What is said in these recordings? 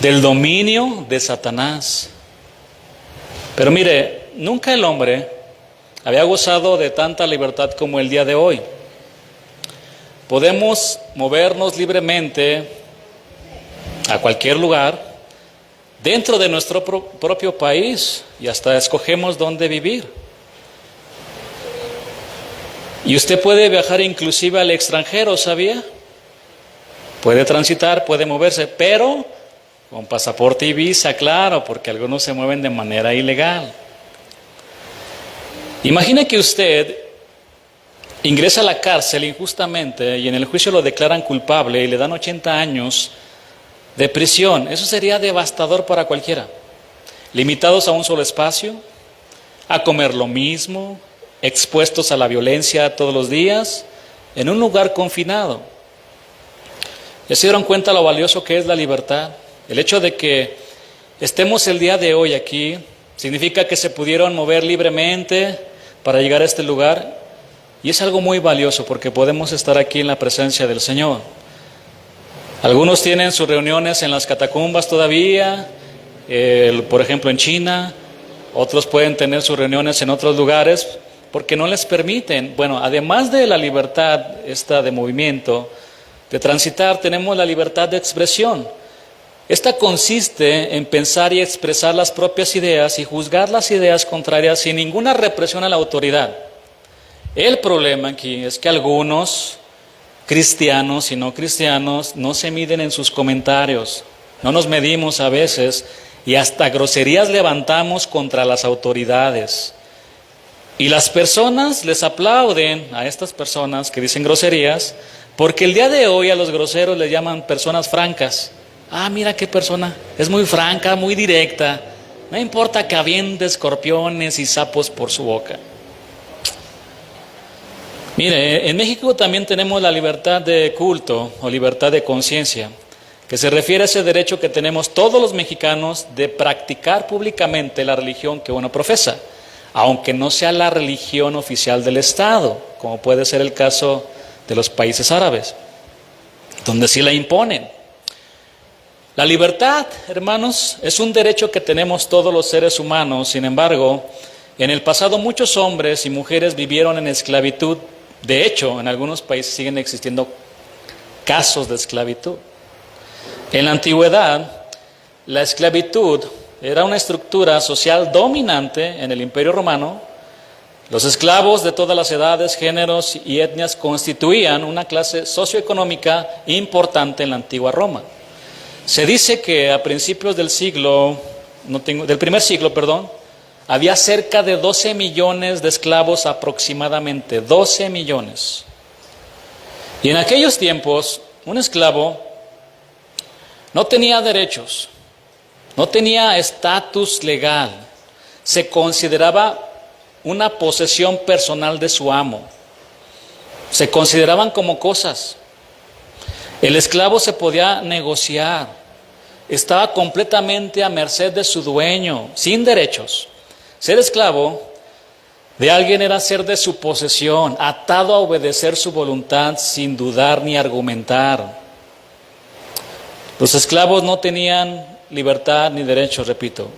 del dominio de Satanás. Pero mire, nunca el hombre había gozado de tanta libertad como el día de hoy. Podemos movernos libremente a cualquier lugar dentro de nuestro propio país y hasta escogemos dónde vivir. Y usted puede viajar inclusive al extranjero, ¿sabía? Puede transitar, puede moverse, pero con pasaporte y visa, claro, porque algunos se mueven de manera ilegal. Imagine que usted ingresa a la cárcel injustamente y en el juicio lo declaran culpable y le dan 80 años de prisión. Eso sería devastador para cualquiera. Limitados a un solo espacio, a comer lo mismo, expuestos a la violencia todos los días, en un lugar confinado. ¿Ya se dieron cuenta lo valioso que es la libertad? El hecho de que estemos el día de hoy aquí significa que se pudieron mover libremente para llegar a este lugar, y es algo muy valioso porque podemos estar aquí en la presencia del Señor. Algunos tienen sus reuniones en las catacumbas todavía, por ejemplo en China. Otros pueden tener sus reuniones en otros lugares porque no les permiten. Bueno, además de la libertad esta de movimiento, de transitar, tenemos la libertad de expresión. Esta consiste en pensar y expresar las propias ideas y juzgar las ideas contrarias sin ninguna represión a la autoridad. El problema aquí es que algunos cristianos y no cristianos no se miden en sus comentarios, no nos medimos a veces y hasta groserías levantamos contra las autoridades. Y las personas les aplauden a estas personas que dicen groserías, porque el día de hoy a los groseros les llaman personas francas. Ah, mira qué persona, es muy franca, muy directa, no importa que aviente escorpiones y sapos por su boca. Mire, en México también tenemos la libertad de culto o libertad de conciencia, que se refiere a ese derecho que tenemos todos los mexicanos de practicar públicamente la religión que uno profesa, aunque no sea la religión oficial del Estado, como puede ser el caso de los países árabes, donde sí la imponen. La libertad, hermanos, es un derecho que tenemos todos los seres humanos. Sin embargo, en el pasado muchos hombres y mujeres vivieron en esclavitud. De hecho, en algunos países siguen existiendo casos de esclavitud. En la antigüedad, la esclavitud era una estructura social dominante en el Imperio Romano. Los esclavos de todas las edades, géneros y etnias constituían una clase socioeconómica importante en la antigua Roma. Se dice que a principios del primer siglo, había cerca de 12 millones de esclavos aproximadamente, 12 millones. Y en aquellos tiempos, un esclavo no tenía derechos, no tenía estatus legal, se consideraba una posesión personal de su amo, se consideraban como cosas. El esclavo se podía negociar, estaba completamente a merced de su dueño, sin derechos. Ser esclavo de alguien era ser de su posesión, atado a obedecer su voluntad sin dudar ni argumentar. Los esclavos no tenían libertad ni derechos, repito.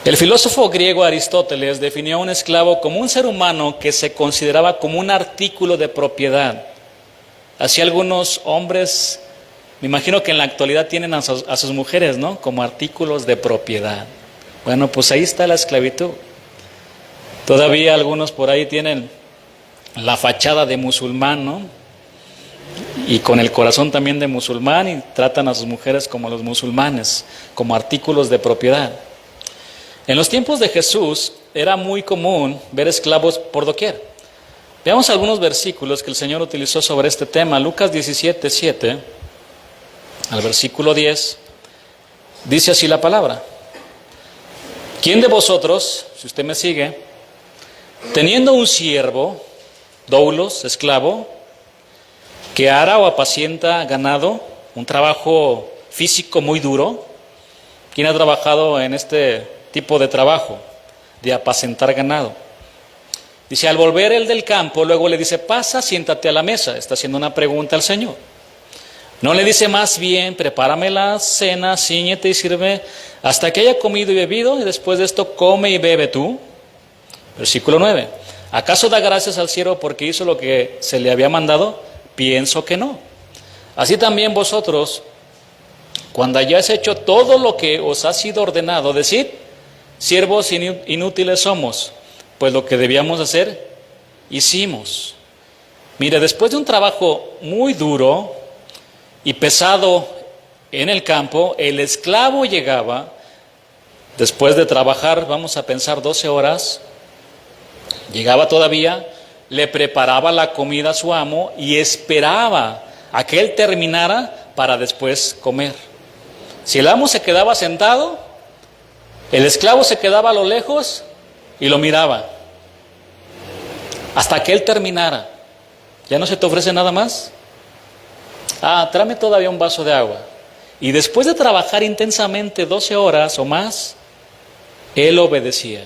El filósofo griego Aristóteles definió a un esclavo como un ser humano que se consideraba como un artículo de propiedad. Así algunos hombres, me imagino que en la actualidad tienen a sus mujeres, ¿no?, como artículos de propiedad. Bueno, pues ahí está la esclavitud. Todavía algunos por ahí tienen la fachada de musulmán, ¿no?, y con el corazón también de musulmán, y tratan a sus mujeres como los musulmanes, como artículos de propiedad. En los tiempos de Jesús era muy común ver esclavos por doquier. Veamos algunos versículos que el Señor utilizó sobre este tema. Lucas 17:7 al versículo 10, dice así la palabra: ¿Quién de vosotros, si usted me sigue, teniendo un siervo, doulos, esclavo, que ara o apacienta ganado, un trabajo físico muy duro? ¿Quién ha trabajado en este tipo de trabajo, de apacentar ganado? Dice, al volver él del campo, luego le dice, pasa, siéntate a la mesa. Está haciendo una pregunta al Señor. No le dice más bien, prepárame la cena, cíñete y sirve hasta que haya comido y bebido, y después de esto come y bebe tú. Versículo 9. ¿Acaso da gracias al siervo porque hizo lo que se le había mandado? Pienso que no. Así también vosotros, cuando hayáis hecho todo lo que os ha sido ordenado, decid, siervos inútiles somos, pues lo que debíamos hacer, hicimos. Mire, después de un trabajo muy duro y pesado en el campo, el esclavo llegaba, después de trabajar, vamos a pensar 12 horas, llegaba todavía, le preparaba la comida a su amo y esperaba a que él terminara para después comer. Si el amo se quedaba sentado, el esclavo se quedaba a lo lejos y lo miraba hasta que él terminara. ¿Ya no se te ofrece nada más? Tráeme todavía un vaso de agua. Y después de trabajar intensamente 12 horas o más, él obedecía.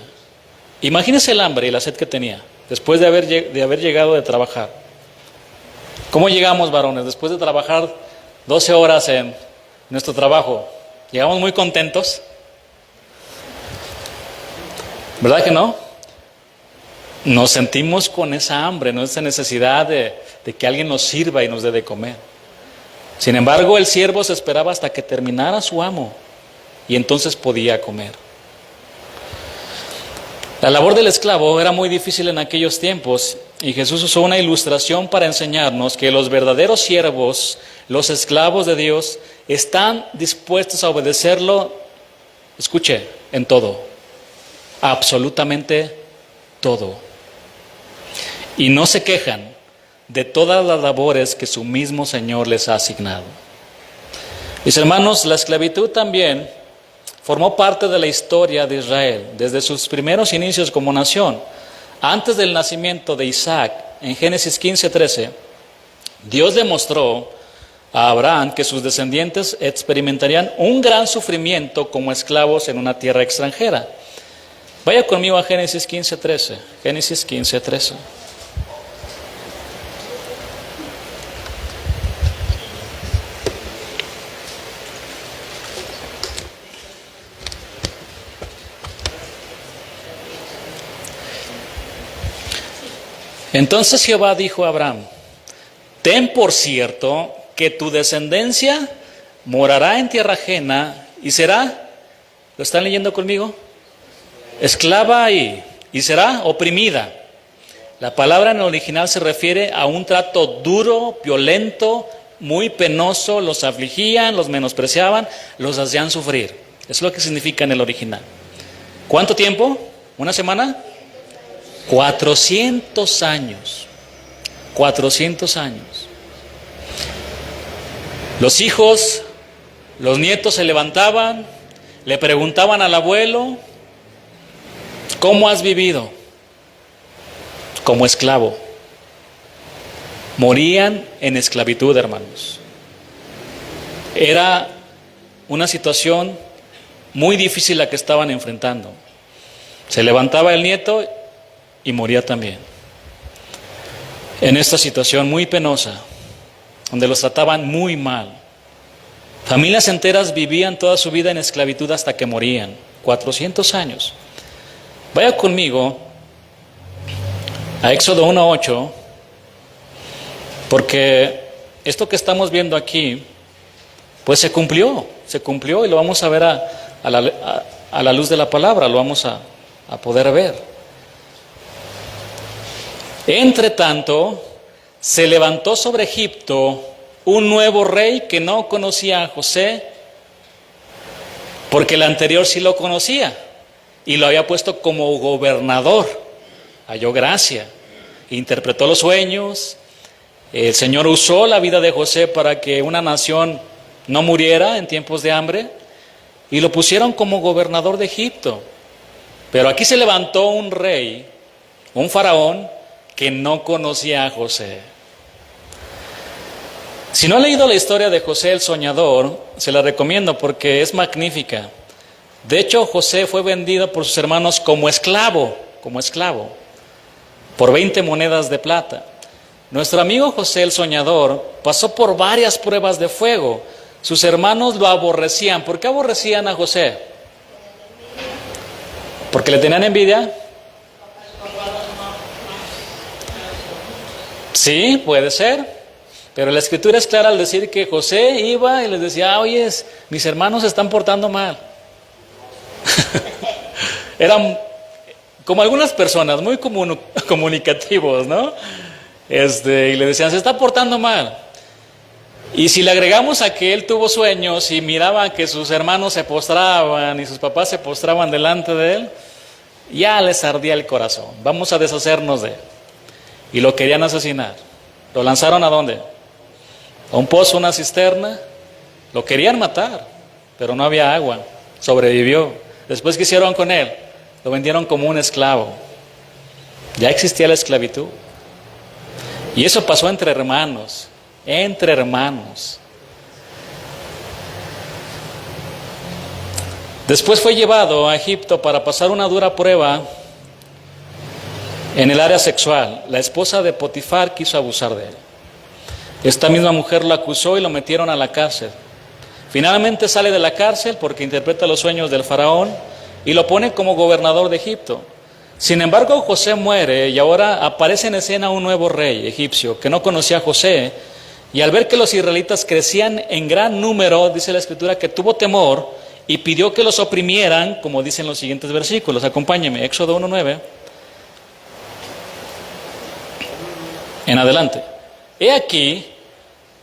Imagínese el hambre y la sed que tenía después de haber llegado de trabajar. ¿Cómo llegamos, varones? Después de trabajar 12 horas en nuestro trabajo, ¿llegamos muy contentos? ¿Verdad que no? Nos sentimos con esa hambre, ¿no? Esa necesidad de que alguien nos sirva y nos dé de comer. Sin embargo, el siervo se esperaba hasta que terminara su amo y entonces podía comer. La labor del esclavo era muy difícil en aquellos tiempos y Jesús usó una ilustración para enseñarnos que los verdaderos siervos, los esclavos de Dios, están dispuestos a obedecerlo, escuche, en todo, absolutamente todo. Y no se quejan de todas las labores que su mismo Señor les ha asignado. Mis hermanos, la esclavitud también formó parte de la historia de Israel, desde sus primeros inicios como nación. Antes del nacimiento de Isaac, en Génesis 15:13, Dios demostró a Abraham que sus descendientes experimentarían un gran sufrimiento como esclavos en una tierra extranjera. Vaya conmigo a Génesis 15:13. Génesis 15:13. Entonces Jehová dijo a Abraham, ten por cierto que tu descendencia morará en tierra ajena y será, ¿lo están leyendo conmigo? Esclava y será oprimida. La palabra en el original se refiere a un trato duro, violento, muy penoso, los afligían, los menospreciaban, los hacían sufrir. Es lo que significa en el original. ¿Cuánto tiempo? ¿Una semana? 400 años. 400 años. Los hijos, los nietos se levantaban, le preguntaban al abuelo, ¿cómo has vivido? Como esclavo. Morían en esclavitud, hermanos. Era una situación muy difícil la que estaban enfrentando. Se levantaba el nieto y moría también. En esta situación muy penosa, donde los trataban muy mal. Familias enteras vivían toda su vida en esclavitud hasta que morían. 400 años. Vaya conmigo a Éxodo 1:8, porque esto que estamos viendo aquí, pues se cumplió y lo vamos a ver a la luz de la palabra, lo vamos a poder ver. Entre tanto, se levantó sobre Egipto un nuevo rey que no conocía a José, porque el anterior sí lo conocía y lo había puesto como gobernador. Halló gracia, interpretó los sueños. El Señor usó la vida de José para que una nación no muriera en tiempos de hambre y lo pusieron como gobernador de Egipto. Pero aquí se levantó un rey, un faraón, que no conocía a José. Si no ha leído la historia de José el soñador, se la recomiendo porque es magnífica. De hecho, José fue vendido por sus hermanos como esclavo, por 20 monedas de plata. Nuestro amigo José el soñador pasó por varias pruebas de fuego. Sus hermanos lo aborrecían. ¿Por qué aborrecían a José? ¿Porque le tenían envidia? Sí, puede ser. Pero la escritura es clara al decir que José iba y les decía, oye, mis hermanos se están portando mal. Eran como algunas personas muy comunicativos, ¿no? Y le decían, se está portando mal. Y si le agregamos a que él tuvo sueños y miraba que sus hermanos se postraban y sus papás se postraban delante de él, ya les ardía el corazón. Vamos a deshacernos de él. Y lo querían asesinar. ¿Lo lanzaron a dónde? A un pozo, una cisterna. Lo querían matar, pero no había agua. Sobrevivió. Después, ¿qué hicieron con él? Lo vendieron como un esclavo. Ya existía la esclavitud. Y eso pasó entre hermanos. Entre hermanos. Después fue llevado a Egipto para pasar una dura prueba en el área sexual. La esposa de Potifar quiso abusar de él. Esta misma mujer lo acusó y lo metieron a la cárcel. Finalmente sale de la cárcel porque interpreta los sueños del faraón y lo pone como gobernador de Egipto. Sin embargo, José muere y ahora aparece en escena un nuevo rey egipcio que no conocía a José, y al ver que los israelitas crecían en gran número, dice la escritura que tuvo temor y pidió que los oprimieran, como dicen los siguientes versículos. Acompáñenme, Éxodo 1:9 en adelante. He aquí,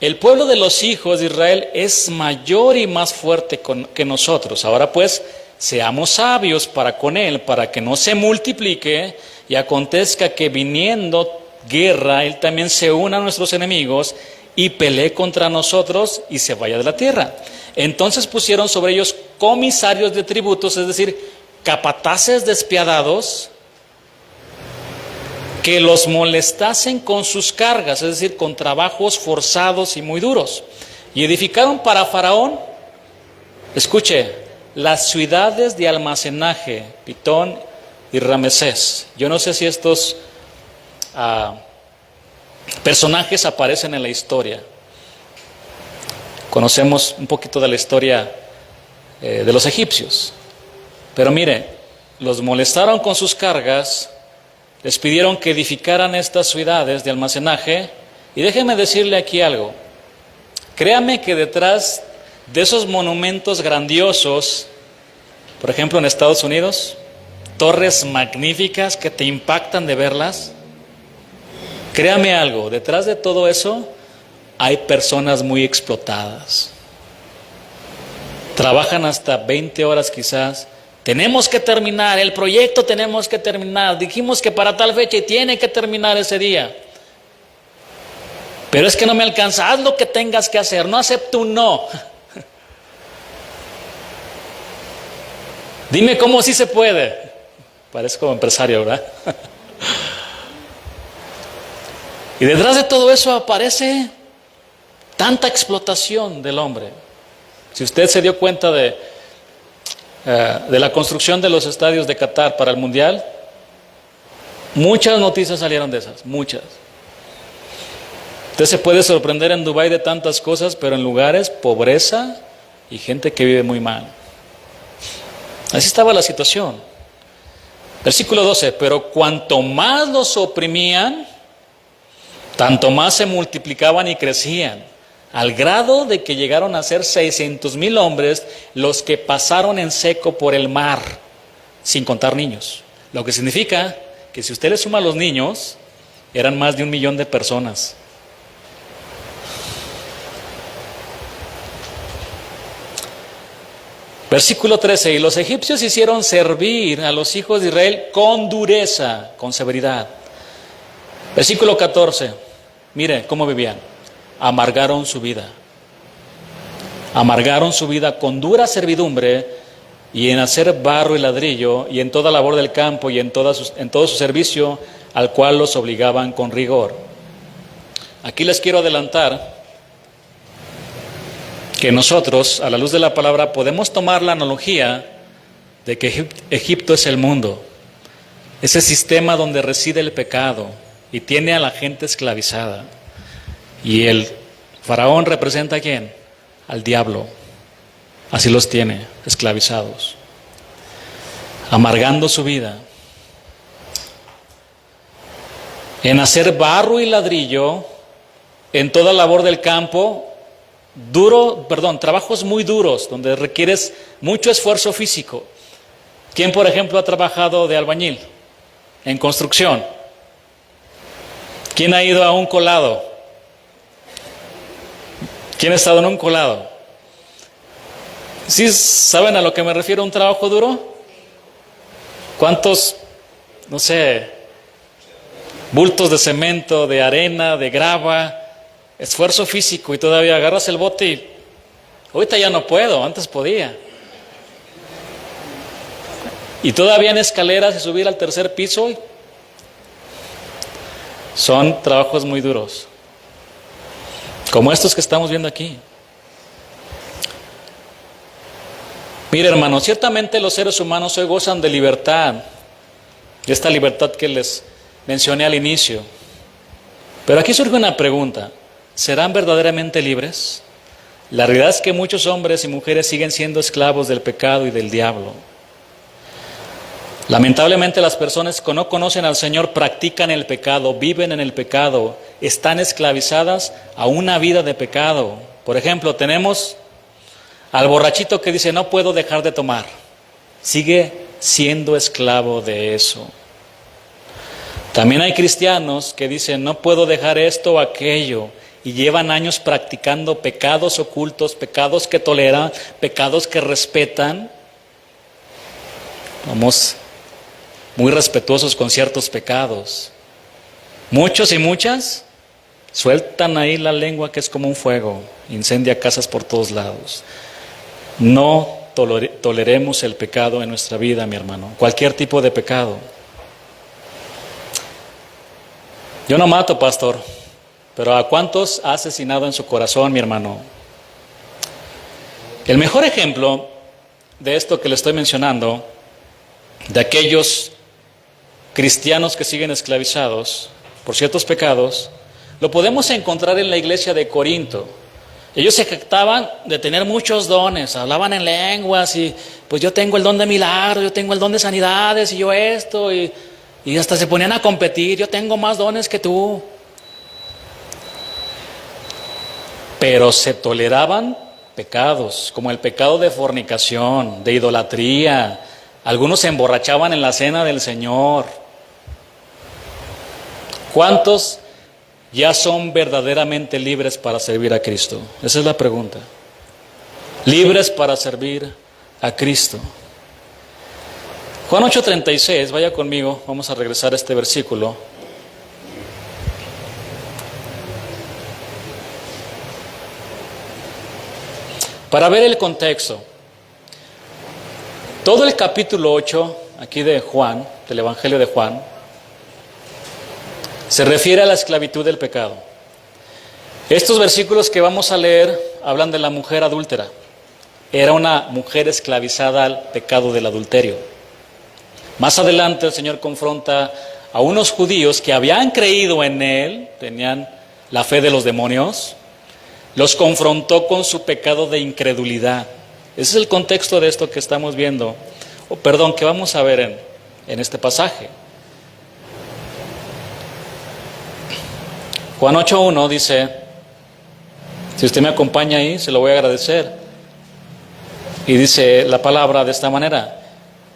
el pueblo de los hijos de Israel es mayor y más fuerte que nosotros. Ahora pues, seamos sabios para con él, para que no se multiplique y acontezca que viniendo guerra, él también se una a nuestros enemigos y pelee contra nosotros y se vaya de la tierra. Entonces pusieron sobre ellos comisarios de tributos, es decir, capataces despiadados, que los molestasen con sus cargas, es decir, con trabajos forzados y muy duros. Y edificaron para Faraón, escuche, las ciudades de almacenaje, Pitón y Ramesés. Yo no sé si estos personajes aparecen en la historia. Conocemos un poquito de la historia de los egipcios. Pero mire, los molestaron con sus cargas, les pidieron que edificaran estas ciudades de almacenaje. Y déjenme decirle aquí algo. Créame que detrás de esos monumentos grandiosos, por ejemplo en Estados Unidos, torres magníficas que te impactan de verlas, créame algo, detrás de todo eso hay personas muy explotadas. Trabajan hasta 20 horas quizás. Tenemos que terminar, el proyecto tenemos que terminar. Dijimos que para tal fecha y tiene que terminar ese día. Pero es que no me alcanza, haz lo que tengas que hacer, no acepto un no. Dime cómo sí se puede. Parezco como empresario, ¿verdad? Y detrás de todo eso aparece tanta explotación del hombre. Si usted se dio cuenta de la construcción de los estadios de Qatar para el Mundial, muchas noticias salieron de esas, muchas. Usted se puede sorprender en Dubái de tantas cosas, pero en lugares, pobreza y gente que vive muy mal. Así estaba la situación. Versículo 12, pero cuanto más los oprimían, tanto más se multiplicaban y crecían, al grado de que llegaron a ser 600,000 hombres los que pasaron en seco por el mar, sin contar niños. Lo que significa que si usted le suma a los niños, eran más de 1,000,000 de personas. Versículo 13, y los egipcios hicieron servir a los hijos de Israel con dureza, con severidad. Versículo 14, mire cómo vivían. Amargaron su vida. Amargaron su vida con dura servidumbre y en hacer barro y ladrillo y en toda labor del campo y en todo su servicio al cual los obligaban con rigor. Aquí les quiero adelantar que nosotros, a la luz de la palabra, podemos tomar la analogía de que Egipto es el mundo, ese sistema donde reside el pecado, y tiene a la gente esclavizada. Y el faraón representa ¿a quién? Al diablo. Así los tiene, esclavizados, amargando su vida. En hacer barro y ladrillo, en toda labor del campo, trabajos muy duros, donde requieres mucho esfuerzo físico. ¿Quién, por ejemplo, ha trabajado de albañil en construcción? ¿Quién ha ido a un colado? ¿Quién ha estado en un colado? ¿Sí saben a lo que me refiero, un trabajo duro? ¿Cuántos, no sé, bultos de cemento, de arena, de grava, esfuerzo físico, y todavía agarras el bote y ahorita ya no puedo, antes podía? Y todavía en escaleras y subir al tercer piso. Son trabajos muy duros, como estos que estamos viendo aquí. Mire, hermanos, ciertamente los seres humanos hoy gozan de libertad, de esta libertad que les mencioné al inicio. Pero aquí surge una pregunta: ¿serán verdaderamente libres? La realidad es que muchos hombres y mujeres siguen siendo esclavos del pecado y del diablo. Lamentablemente, las personas que no conocen al Señor practican el pecado, viven en el pecado, están esclavizadas a una vida de pecado. Por ejemplo, tenemos al borrachito que dice: no puedo dejar de tomar. Sigue siendo esclavo de eso. También hay cristianos que dicen: no puedo dejar esto o aquello, y llevan años practicando pecados ocultos, pecados que toleran, pecados que respetan. Somos muy respetuosos con ciertos pecados. Muchos y muchas sueltan ahí la lengua, que es como un fuego, incendia casas por todos lados. No toleremos el pecado en nuestra vida, mi hermano, cualquier tipo de pecado. Yo no mato, pastor, pero ¿a cuántos ha asesinado en su corazón, mi hermano? El mejor ejemplo de esto que le estoy mencionando, de aquellos cristianos que siguen esclavizados por ciertos pecados, lo podemos encontrar en la iglesia de Corinto. Ellos se jactaban de tener muchos dones, hablaban en lenguas y pues yo tengo el don de milagros, yo tengo el don de sanidades y yo esto, y hasta se ponían a competir: yo tengo más dones que tú. Pero se toleraban pecados, como el pecado de fornicación, de idolatría. Algunos se emborrachaban en la cena del Señor. ¿Cuántos ya son verdaderamente libres para servir a Cristo? Esa es la pregunta. Libres para servir a Cristo. Juan 8:36, vaya conmigo, vamos a regresar a este versículo. Para ver el contexto. Todo el capítulo 8, aquí de Juan, del Evangelio de Juan, se refiere a la esclavitud del pecado. Estos versículos que vamos a leer hablan de la mujer adúltera. Era una mujer esclavizada al pecado del adulterio. Más adelante el Señor confronta a unos judíos que habían creído en Él, tenían la fe de los demonios, los confrontó con su pecado de incredulidad. Ese es el contexto de esto que estamos viendo, que vamos a ver en este pasaje. Juan 8:1 dice, si usted me acompaña ahí, se lo voy a agradecer. Y dice la palabra de esta manera: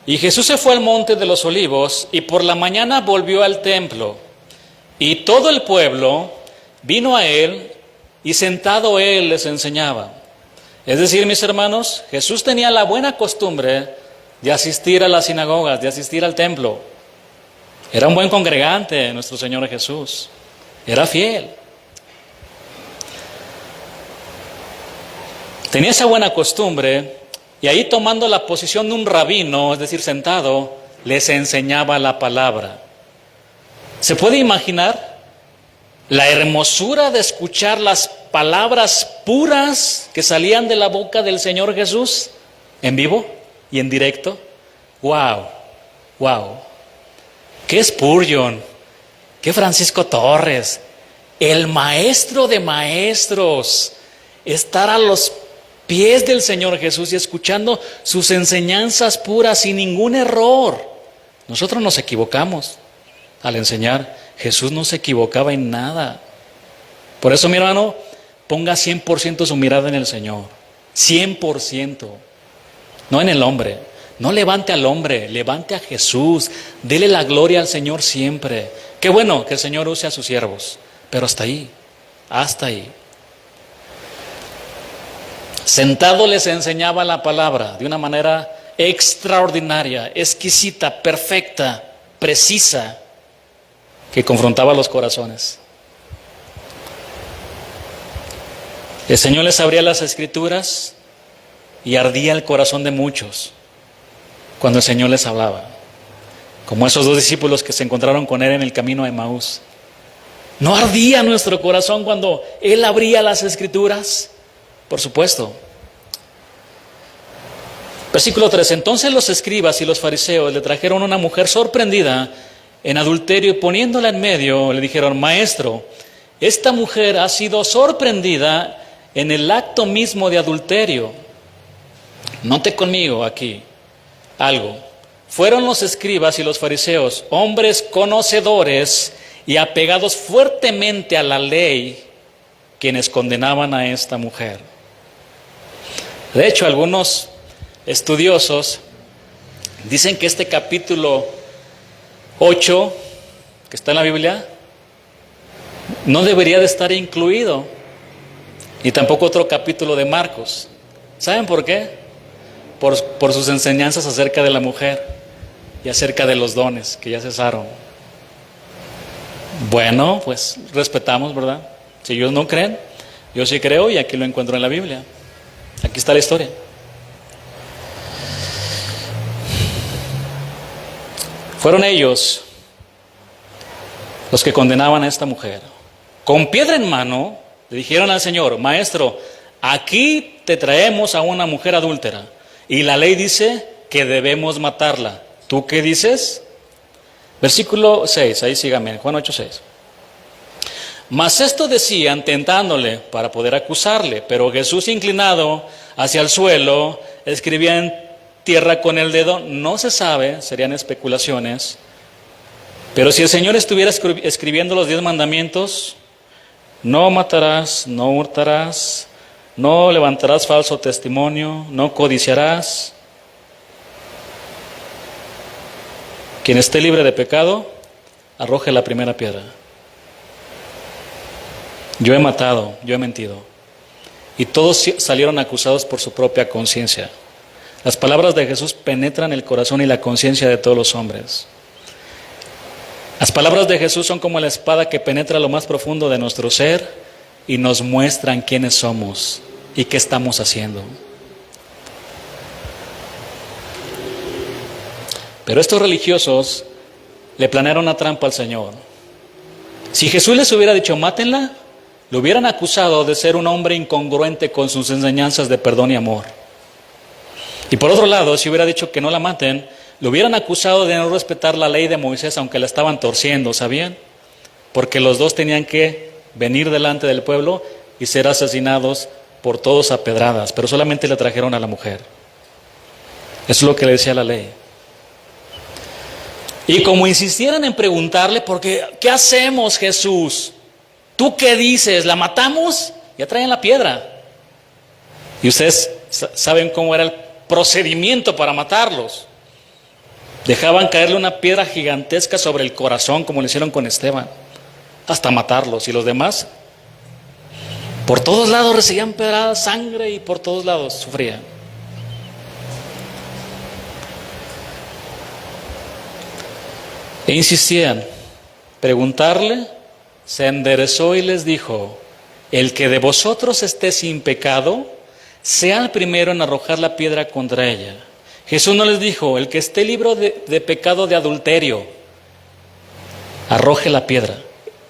y Jesús se fue al monte de los olivos y por la mañana volvió al templo. Y todo el pueblo vino a él y sentado él les enseñaba. Es decir, mis hermanos, Jesús tenía la buena costumbre de asistir a las sinagogas, de asistir al templo. Era un buen congregante nuestro Señor Jesús. Era fiel. Tenía esa buena costumbre y ahí, tomando la posición de un rabino, es decir, sentado, les enseñaba la palabra. ¿Se puede imaginar la hermosura de escuchar las palabras puras que salían de la boca del Señor Jesús en vivo y en directo? ¡Wow! ¡Wow! ¿Qué Spurgeon? ¿Qué Francisco Torres? El maestro de maestros. Estar a los pies del Señor Jesús y escuchando sus enseñanzas puras sin ningún error. Nosotros nos equivocamos al enseñar. Jesús no se equivocaba en nada. Por eso, mi hermano, ponga 100% su mirada en el Señor. 100%. No en el hombre. No levante al hombre, levante a Jesús. Dele la gloria al Señor siempre. Qué bueno que el Señor use a sus siervos, pero hasta ahí, hasta ahí. Sentado les enseñaba la palabra de una manera extraordinaria, exquisita, perfecta, precisa, que confrontaba los corazones. El Señor les abría las Escrituras y ardía el corazón de muchos cuando el Señor les hablaba, como esos 2 discípulos que se encontraron con Él en el camino a Emaús. ¿No ardía nuestro corazón cuando Él abría las Escrituras? Por supuesto. Versículo 3. Entonces los escribas y los fariseos le trajeron una mujer sorprendida en adulterio y poniéndola en medio le dijeron: Maestro, esta mujer ha sido sorprendida en el acto mismo de adulterio. Note conmigo aquí algo. Fueron los escribas y los fariseos, hombres conocedores y apegados fuertemente a la ley, quienes condenaban a esta mujer. De hecho, algunos estudiosos dicen que este capítulo 8, que está en la Biblia, no debería de estar incluido, ni tampoco otro capítulo de Marcos. ¿Saben por qué? Por sus enseñanzas acerca de la mujer y acerca de los dones que ya cesaron. Bueno, pues respetamos, ¿verdad? Si ellos no creen, yo sí creo y aquí lo encuentro en la Biblia. Aquí está la historia. Fueron ellos los que condenaban a esta mujer. Con piedra en mano le dijeron al Señor: Maestro, aquí te traemos a una mujer adúltera y la ley dice que debemos matarla. ¿Tú qué dices? Versículo 6, ahí sígame, Juan 8:6. Mas esto decían tentándole para poder acusarle, pero Jesús, inclinado hacia el suelo, escribía en tierra con el dedo. No se sabe, serían especulaciones, pero si el Señor estuviera escribiendo los 10 mandamientos: no matarás, no hurtarás, no levantarás falso testimonio, no codiciarás. Quien esté libre de pecado, arroje la primera piedra. Yo he matado, yo he mentido. Y todos salieron acusados por su propia conciencia. Las palabras de Jesús penetran el corazón y la conciencia de todos los hombres. Las palabras de Jesús son como la espada que penetra lo más profundo de nuestro ser y nos muestran quiénes somos y qué estamos haciendo. Pero estos religiosos le planearon una trampa al Señor. Si Jesús les hubiera dicho mátenla, lo hubieran acusado de ser un hombre incongruente con sus enseñanzas de perdón y amor. Y por otro lado, si hubiera dicho que no la maten, lo hubieran acusado de no respetar la ley de Moisés, aunque la estaban torciendo, ¿sabían? Porque los dos tenían que venir delante del pueblo y ser asesinados por todos a pedradas, pero solamente le trajeron a la mujer. Eso es lo que le decía la ley. Y como insistieran en preguntarle, porque ¿qué hacemos, Jesús? ¿Tú qué dices? ¿La matamos? Ya traen la piedra. Y ustedes saben cómo era el procedimiento para matarlos. Dejaban caerle una piedra gigantesca sobre el corazón, como lo hicieron con Esteban, hasta matarlos. Y los demás, por todos lados recibían pedradas, sangre, y por todos lados sufrían. E insistían. Preguntarle, se enderezó y les dijo: el que de vosotros esté sin pecado, sea el primero en arrojar la piedra contra ella. Jesús no les dijo: el que esté libre de pecado de adulterio, arroje la piedra.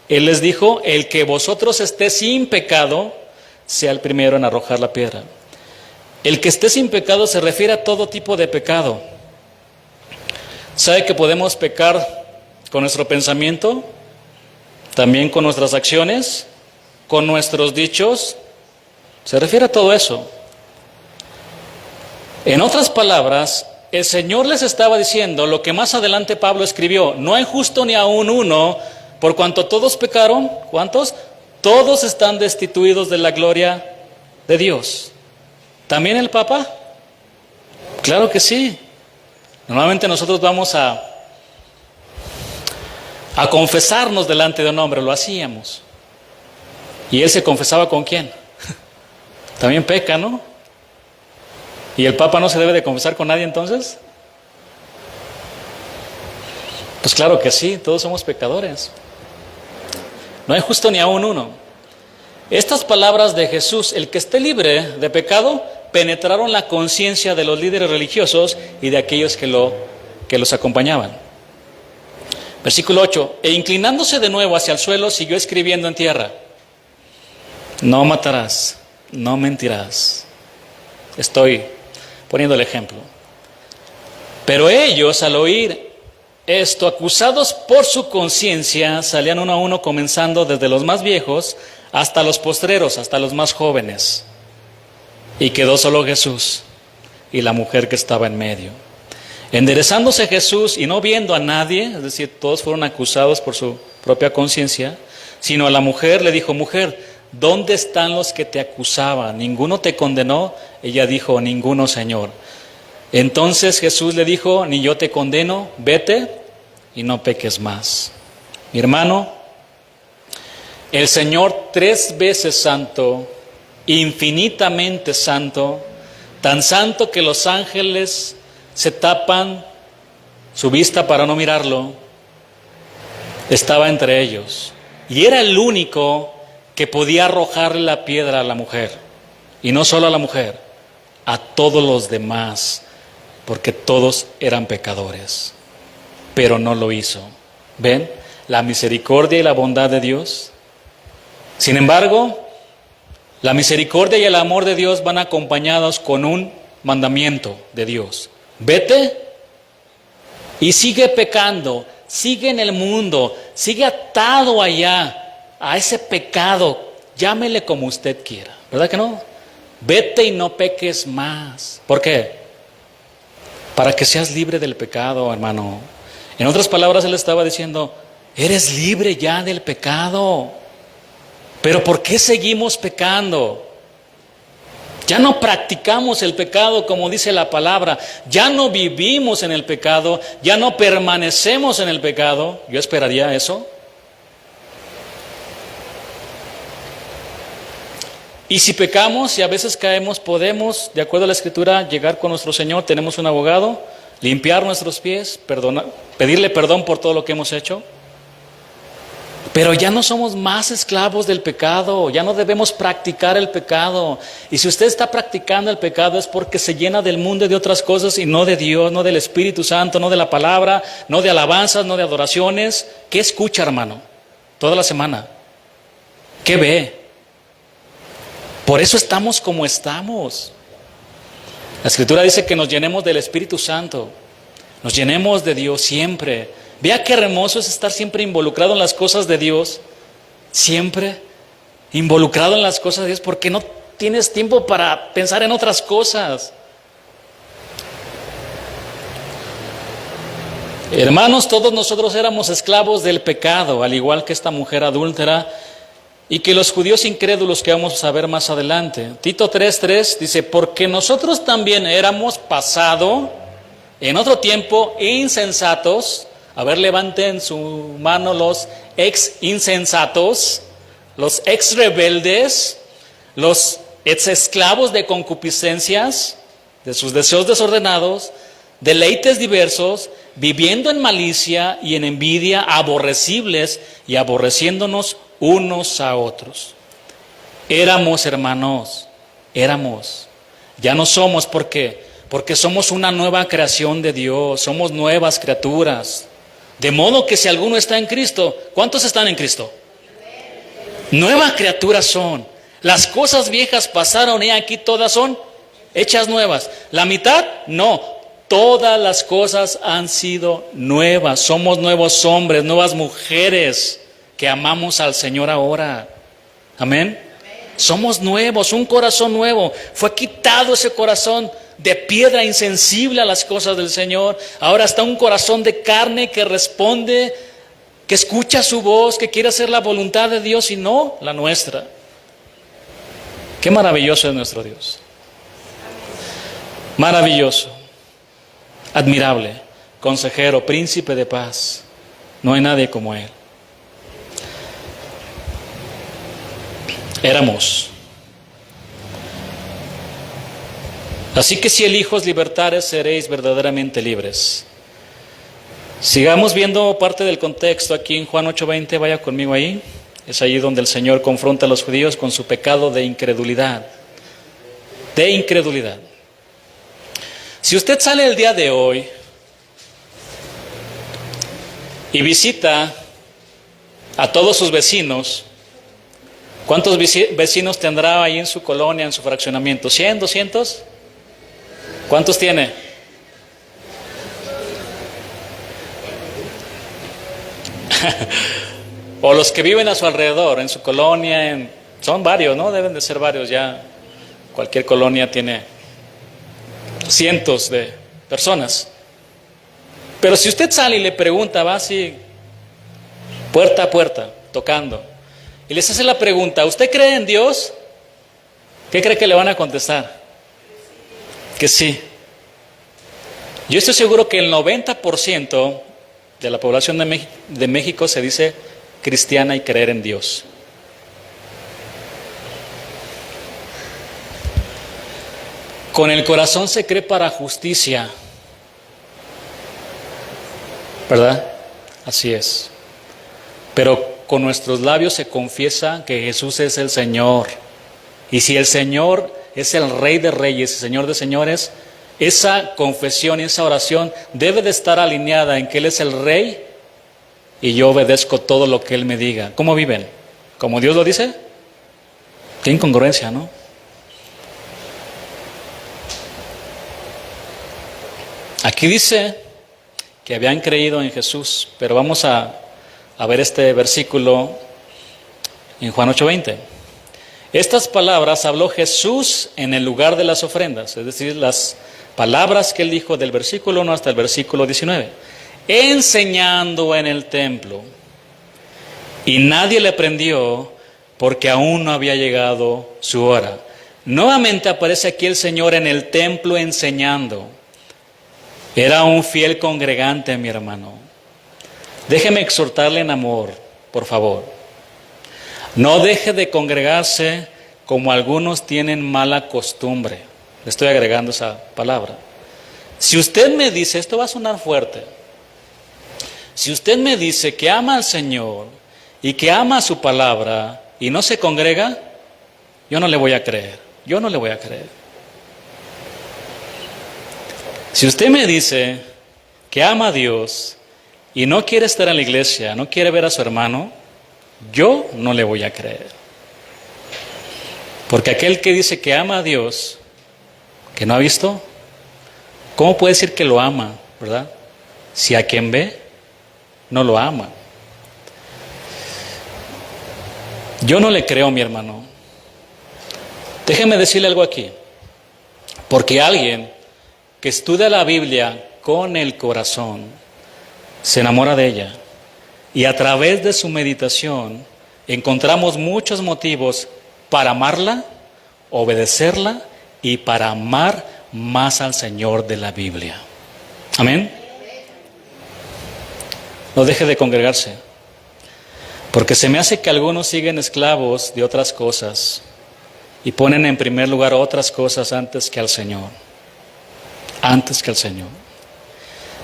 Él les dijo: el que vosotros esté sin pecado, sea el primero en arrojar la piedra. El que esté sin pecado se refiere a todo tipo de pecado. ¿Sabe que podemos pecar con nuestro pensamiento? también con nuestras acciones, con nuestros dichos. Se refiere a todo eso. En otras palabras, el Señor les estaba diciendo lo que más adelante Pablo escribió: no hay justo ni aún uno, por cuanto todos pecaron. ¿Cuántos? Todos están destituidos de la gloria de Dios. ¿También el Papa? Claro que sí. Normalmente nosotros vamos a confesarnos delante de un hombre, lo hacíamos. ¿Y él se confesaba con quién? También peca, ¿no? ¿Y el Papa no se debe de confesar con nadie entonces? Pues claro que sí, todos somos pecadores. No hay justo ni aún uno. Estas palabras de Jesús, el que esté libre de pecado, penetraron la conciencia de los líderes religiosos y de aquellos que los acompañaban. Versículo 8: e inclinándose de nuevo hacia el suelo, siguió escribiendo en tierra: no matarás, no mentirás. Estoy poniendo el ejemplo. Pero ellos, al oír esto, acusados por su conciencia, salían uno a uno, comenzando desde los más viejos hasta los postreros, hasta los más jóvenes. Y quedó solo Jesús y la mujer que estaba en medio. Enderezándose Jesús y no viendo a nadie, es decir, todos fueron acusados por su propia conciencia, sino a la mujer le dijo: mujer, ¿dónde están los que te acusaban? ¿Ninguno te condenó? Ella dijo: ninguno, Señor. Entonces Jesús le dijo: ni yo te condeno, vete y no peques más. Mi hermano, el Señor 3 veces santo, infinitamente santo, tan santo que los ángeles se tapan su vista para no mirarlo, estaba entre ellos. Y era el único que podía arrojarle la piedra a la mujer. Y no solo a la mujer, a todos los demás, porque todos eran pecadores. Pero no lo hizo. ¿Ven? La misericordia y la bondad de Dios. Sin embargo, la misericordia y el amor de Dios van acompañados con un mandamiento de Dios: vete y sigue pecando, sigue en el mundo, sigue atado allá a ese pecado, llámele como usted quiera, ¿verdad que no? Vete y no peques más. ¿Por qué? Para que seas libre del pecado, hermano. En otras palabras, él estaba diciendo: eres libre ya del pecado. Pero ¿por qué seguimos pecando? Ya no practicamos el pecado como dice la palabra. Ya no vivimos en el pecado. Ya no permanecemos en el pecado. Yo esperaría eso. Y si pecamos y a veces caemos, podemos, de acuerdo a la Escritura, llegar con nuestro Señor. Tenemos un abogado, limpiar nuestros pies, pedirle perdón por todo lo que hemos hecho. Pero ya no somos más esclavos del pecado, ya no debemos practicar el pecado. Y si usted está practicando el pecado es porque se llena del mundo y de otras cosas y no de Dios, no del Espíritu Santo, no de la palabra, no de alabanzas, no de adoraciones. ¿Qué escucha, hermano? Toda la semana. ¿Qué ve? Por eso estamos como estamos. La Escritura dice que nos llenemos del Espíritu Santo, nos llenemos de Dios siempre. Vea qué hermoso es estar siempre involucrado en las cosas de Dios, siempre involucrado en las cosas de Dios, porque no tienes tiempo para pensar en otras cosas. Hermanos, todos nosotros éramos esclavos del pecado, al igual que esta mujer adúltera y que los judíos incrédulos, que vamos a ver más adelante. Tito 3:3 dice: porque nosotros también éramos pasado en otro tiempo insensatos. A ver, levanten su mano los ex insensatos, los ex rebeldes, los ex esclavos de concupiscencias, de sus deseos desordenados, deleites diversos, viviendo en malicia y en envidia, aborrecibles y aborreciéndonos unos a otros. Éramos, hermanos, éramos. Ya no somos, ¿por qué? Porque somos una nueva creación de Dios, somos nuevas criaturas. De modo que si alguno está en Cristo, ¿cuántos están en Cristo? Nuevas criaturas son. Las cosas viejas pasaron y aquí todas son hechas nuevas. ¿La mitad? No. Todas las cosas han sido nuevas. Somos nuevos hombres, nuevas mujeres que amamos al Señor ahora. Amén. Somos nuevos, un corazón nuevo. Fue quitado ese corazón de piedra insensible a las cosas del Señor. Ahora está un corazón de carne que responde, que escucha su voz, que quiere hacer la voluntad de Dios y no la nuestra. Qué maravilloso es nuestro Dios. Maravilloso, admirable, consejero, príncipe de paz. No hay nadie como Él. Éramos. Así que si elijo libertares, seréis verdaderamente libres. Sigamos viendo parte del contexto aquí en Juan 8:20, vaya conmigo ahí. Es ahí donde el Señor confronta a los judíos con su pecado de incredulidad. De incredulidad. Si usted sale el día de hoy y visita a todos sus vecinos, ¿cuántos vecinos tendrá ahí en su colonia, en su fraccionamiento? ¿100, 200? ¿Cuántos tiene? O los que viven a su alrededor, en su colonia, son varios, ¿no? Deben de ser varios ya. Cualquier colonia tiene cientos de personas. Pero si usted sale y le pregunta, va así, puerta a puerta, tocando, y les hace la pregunta, ¿usted cree en Dios? ¿Qué cree que le van a contestar? Que sí. Yo estoy seguro que el 90% de la población de México se dice cristiana y creer en Dios. Con el corazón se cree para justicia, ¿verdad? Así es. Pero con nuestros labios se confiesa que Jesús es el Señor. Y si el Señor es el Rey de Reyes y Señor de Señores, esa confesión y esa oración debe de estar alineada en que Él es el Rey y yo obedezco todo lo que Él me diga. ¿Cómo viven? ¿Como Dios lo dice? Qué incongruencia, ¿no? Aquí dice que habían creído en Jesús, pero vamos a ver este versículo en Juan 8:20. Estas palabras habló Jesús en el lugar de las ofrendas, es decir, las palabras que Él dijo del versículo 1 hasta el versículo 19, enseñando en el templo. Y nadie le prendió porque aún no había llegado su hora. Nuevamente aparece aquí el Señor en el templo enseñando. Era un fiel congregante, mi hermano. Déjeme exhortarle en amor, por favor. No deje de congregarse como algunos tienen mala costumbre. Le estoy agregando esa palabra. Si usted me dice, esto va a sonar fuerte, si usted me dice que ama al Señor y que ama su palabra y no se congrega, yo no le voy a creer. Yo no le voy a creer. Si usted me dice que ama a Dios y no quiere estar en la iglesia, no quiere ver a su hermano, yo no le voy a creer. Porque aquel que dice que ama a Dios, que no ha visto, ¿cómo puede decir que lo ama, verdad? Si a quien ve, no lo ama. Yo no le creo, mi hermano. Déjeme decirle algo aquí. Porque alguien que estudia la Biblia con el corazón, se enamora de ella. Y a través de su meditación encontramos muchos motivos para amarla, obedecerla y para amar más al Señor de la Biblia. Amén. No deje de congregarse, porque se me hace que algunos siguen esclavos de otras cosas y ponen en primer lugar otras cosas antes que al Señor. Antes que al Señor.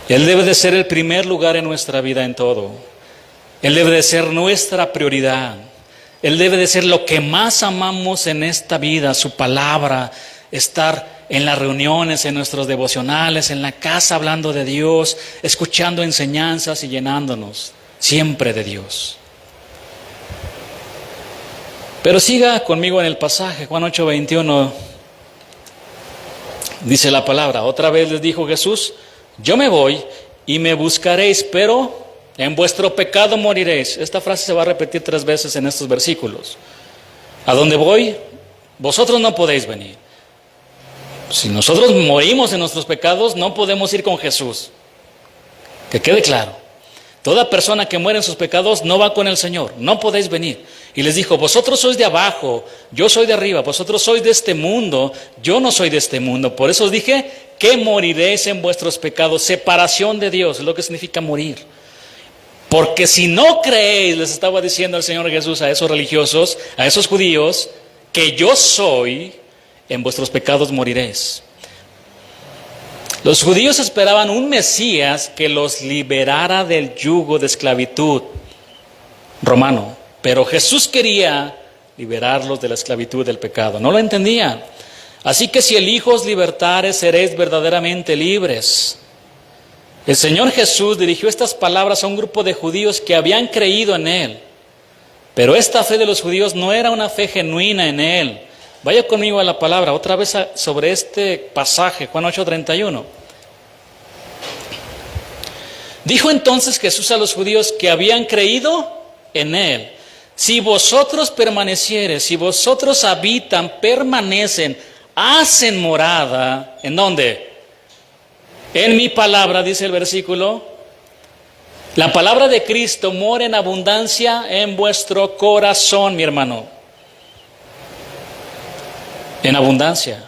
Él debe de ser el primer lugar en nuestra vida en todo. Él debe de ser nuestra prioridad. Él debe de ser lo que más amamos en esta vida, su palabra, estar en las reuniones, en nuestros devocionales, en la casa hablando de Dios, escuchando enseñanzas y llenándonos siempre de Dios. Pero siga conmigo en el pasaje, Juan 8:21. Dice la palabra, otra vez les dijo Jesús, yo me voy y me buscaréis, pero en vuestro pecado moriréis. Esta frase se va a repetir 3 veces en estos versículos. A donde voy, vosotros no podéis venir. Si nosotros morimos en nuestros pecados, no podemos ir con Jesús. Que quede claro. Toda persona que muere en sus pecados no va con el Señor. No podéis venir. Y les dijo, vosotros sois de abajo, yo soy de arriba. Vosotros sois de este mundo, yo no soy de este mundo. Por eso os dije que moriréis en vuestros pecados. Separación de Dios es lo que significa morir. Porque si no creéis, les estaba diciendo el Señor Jesús a esos religiosos, a esos judíos, que yo soy, en vuestros pecados moriréis. Los judíos esperaban un Mesías que los liberara del yugo de esclavitud romano, pero Jesús quería liberarlos de la esclavitud del pecado. No lo entendían. Así que si el Hijo os libertare, seréis verdaderamente libres. El Señor Jesús dirigió estas palabras a un grupo de judíos que habían creído en Él. Pero esta fe de los judíos no era una fe genuina en Él. Vaya conmigo a la palabra, otra vez sobre este pasaje, Juan 8:31. Dijo entonces Jesús a los judíos que habían creído en Él: si vosotros permaneciereis, si vosotros habitan, permanecen, hacen morada, ¿en dónde? En mi palabra, dice el versículo. La palabra de Cristo mora en abundancia en vuestro corazón, mi hermano. En abundancia.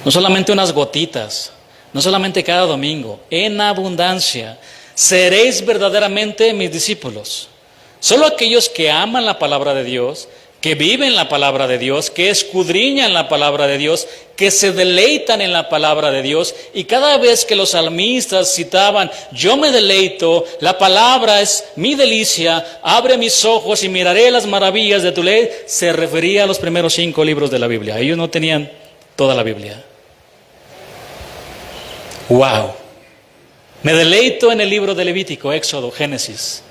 No solamente unas gotitas, no solamente cada domingo, en abundancia. Seréis verdaderamente mis discípulos. Solo aquellos que aman la palabra de Dios, que viven la palabra de Dios, que escudriñan la palabra de Dios, que se deleitan en la palabra de Dios. Y cada vez que los salmistas citaban, yo me deleito, la palabra es mi delicia, abre mis ojos y miraré las maravillas de tu ley, se refería a los primeros 5 libros de la Biblia. Ellos no tenían toda la Biblia. ¡Wow! Me deleito en el libro de Levítico, Éxodo, Génesis.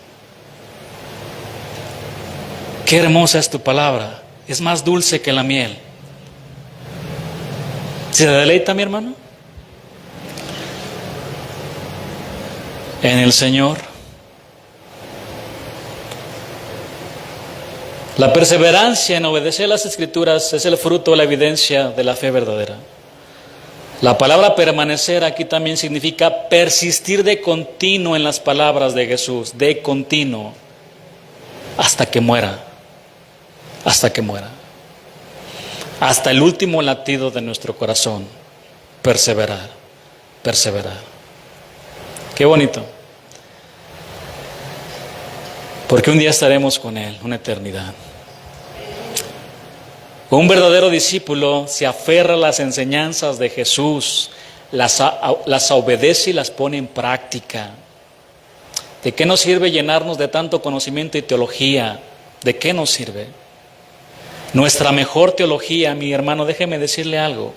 Qué hermosa es tu palabra, es más dulce que la miel. ¿Se deleita, mi hermano? En el Señor. La perseverancia en obedecer las Escrituras es el fruto, la evidencia de la fe verdadera. La palabra permanecer aquí también significa persistir de continuo en las palabras de Jesús, de continuo, hasta que muera. Hasta que muera. Hasta el último latido de nuestro corazón. Perseverar. Perseverar. Qué bonito. Porque un día estaremos con Él, una eternidad. Un verdadero discípulo se aferra a las enseñanzas de Jesús, las obedece y las pone en práctica. ¿De qué nos sirve llenarnos de tanto conocimiento y teología? ¿De qué nos sirve? Nuestra mejor teología, mi hermano, déjeme decirle algo.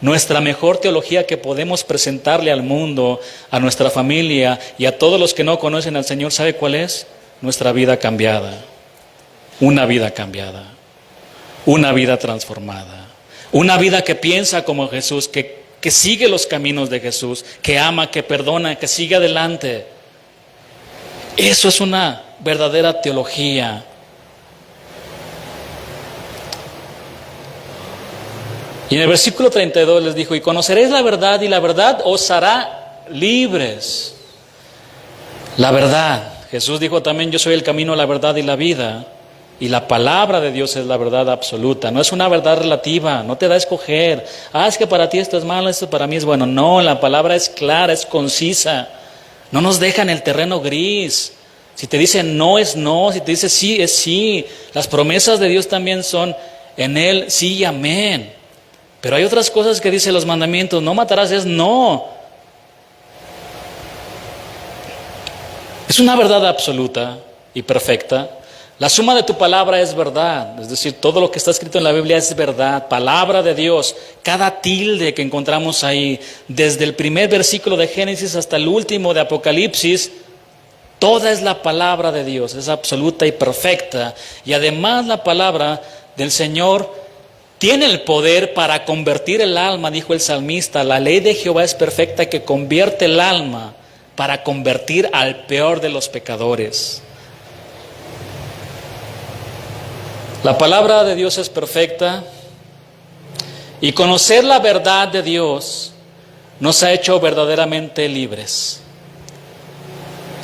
Nuestra mejor teología que podemos presentarle al mundo, a nuestra familia y a todos los que no conocen al Señor, ¿sabe cuál es? Nuestra vida cambiada. Una vida cambiada. Una vida transformada. Una vida que piensa como Jesús, que sigue los caminos de Jesús, que ama, que perdona, que sigue adelante. Eso es una verdadera teología. Y en el versículo 32 les dijo, y conoceréis la verdad, y la verdad os hará libres. La verdad. Jesús dijo también, yo soy el camino, la verdad y la vida. Y la palabra de Dios es la verdad absoluta. No es una verdad relativa, no te da a escoger. Es que para ti esto es malo, esto para mí es bueno. No, la palabra es clara, es concisa. No nos deja en el terreno gris. Si te dice no, es no. Si te dice sí, es sí. Las promesas de Dios también son en Él sí y amén. Pero hay otras cosas que dicen los mandamientos. No matarás, es no. Es una verdad absoluta y perfecta. La suma de tu palabra es verdad. Es decir, todo lo que está escrito en la Biblia es verdad. Palabra de Dios. Cada tilde que encontramos ahí, desde el primer versículo de Génesis hasta el último de Apocalipsis, toda es la palabra de Dios. Es absoluta y perfecta. Y además la palabra del Señor tiene el poder para convertir el alma, dijo el salmista. La ley de Jehová es perfecta que convierte el alma para convertir al peor de los pecadores. La palabra de Dios es perfecta y conocer la verdad de Dios nos ha hecho verdaderamente libres.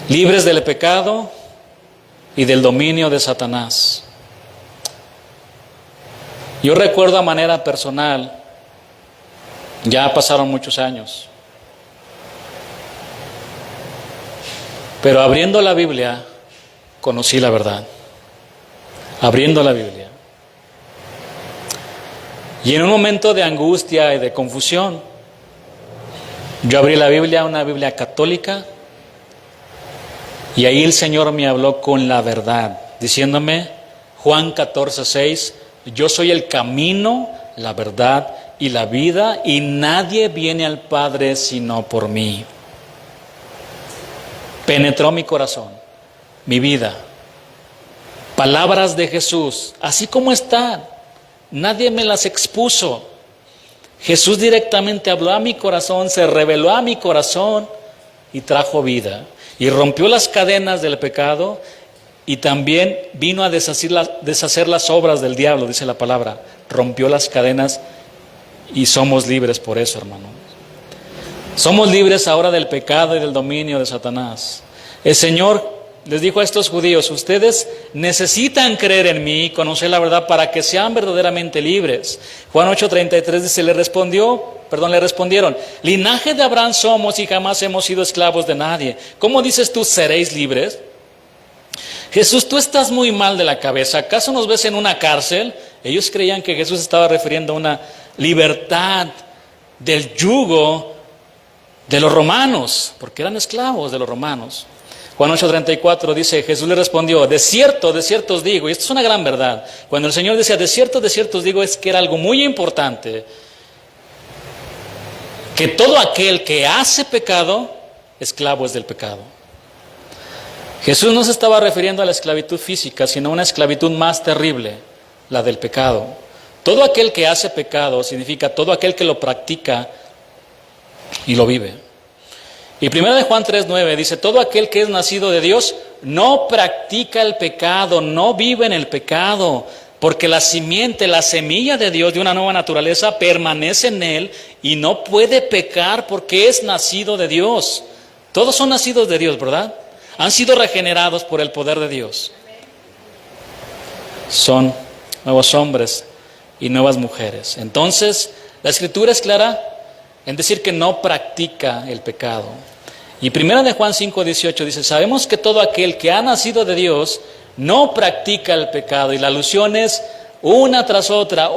Libres del pecado y del dominio de Satanás. Yo recuerdo a manera personal, ya pasaron muchos años, pero abriendo la Biblia conocí la verdad. Abriendo la Biblia. Y en un momento de angustia y de confusión, yo abrí la Biblia, una Biblia católica, y ahí el Señor me habló con la verdad, diciéndome, Juan 14:6, yo soy el camino, la verdad y la vida, y nadie viene al Padre sino por mí. Penetró mi corazón, mi vida. Palabras de Jesús, así como están, nadie me las expuso. Jesús directamente habló a mi corazón, se reveló a mi corazón y trajo vida. Y rompió las cadenas del pecado y también vino a deshacer las obras del diablo, dice la palabra. Rompió las cadenas y somos libres por eso, hermanos. Somos libres ahora del pecado y del dominio de Satanás. El Señor les dijo a estos judíos, ustedes necesitan creer en mí y conocer la verdad para que sean verdaderamente libres. Juan 8:33 dice, le respondieron, linaje de Abraham somos y jamás hemos sido esclavos de nadie. ¿Cómo dices tú, seréis libres? Jesús, tú estás muy mal de la cabeza. ¿Acaso nos ves en una cárcel? Ellos creían que Jesús estaba refiriendo a una libertad del yugo de los romanos, porque eran esclavos de los romanos. Juan 8:34 dice, Jesús le respondió, de cierto os digo, y esto es una gran verdad. Cuando el Señor decía, de cierto os digo, es que era algo muy importante, que todo aquel que hace pecado, esclavo es del pecado. Jesús no se estaba refiriendo a la esclavitud física, sino a una esclavitud más terrible, la del pecado. Todo aquel que hace pecado significa todo aquel que lo practica y lo vive. Y 1 Juan 3:9 dice, todo aquel que es nacido de Dios no practica el pecado, no vive en el pecado, porque la simiente, la semilla de Dios de una nueva naturaleza permanece en él y no puede pecar porque es nacido de Dios. Todos son nacidos de Dios, ¿verdad? Han sido regenerados por el poder de Dios. Son nuevos hombres y nuevas mujeres. Entonces, la Escritura es clara en decir que no practica el pecado. Y 1 Juan 5:18 dice, sabemos que todo aquel que ha nacido de Dios no practica el pecado. Y la alusión es una tras otra,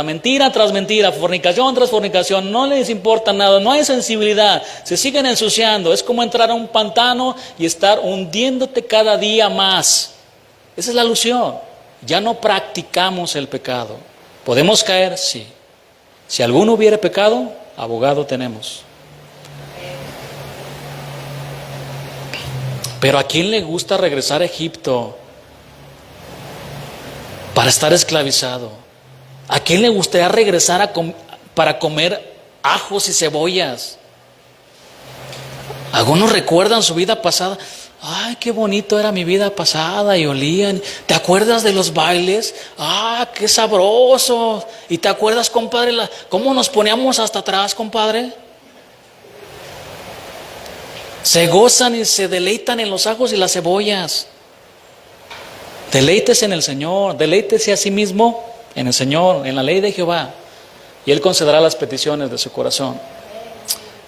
mentira tras mentira, fornicación tras fornicación, no les importa nada, no hay sensibilidad, se siguen ensuciando. Es como entrar a un pantano y estar hundiéndote cada día más. Esa es la alusión. Ya no practicamos el pecado. ¿Podemos caer? Sí. Si alguno hubiere pecado, abogado tenemos. Pero ¿a quién le gusta regresar a Egipto para estar esclavizado? ¿A quién le gustaría regresar para comer ajos y cebollas? Algunos recuerdan su vida pasada. Ay, qué bonito era mi vida pasada y olían. ¿Te acuerdas de los bailes? Ah, qué sabroso. ¿Y te acuerdas, compadre, cómo nos poníamos hasta atrás, compadre? Se gozan y se deleitan en los ajos y las cebollas. Deleítese en el Señor, deleítese a sí mismo en el Señor, en la ley de Jehová, y Él concederá las peticiones de su corazón.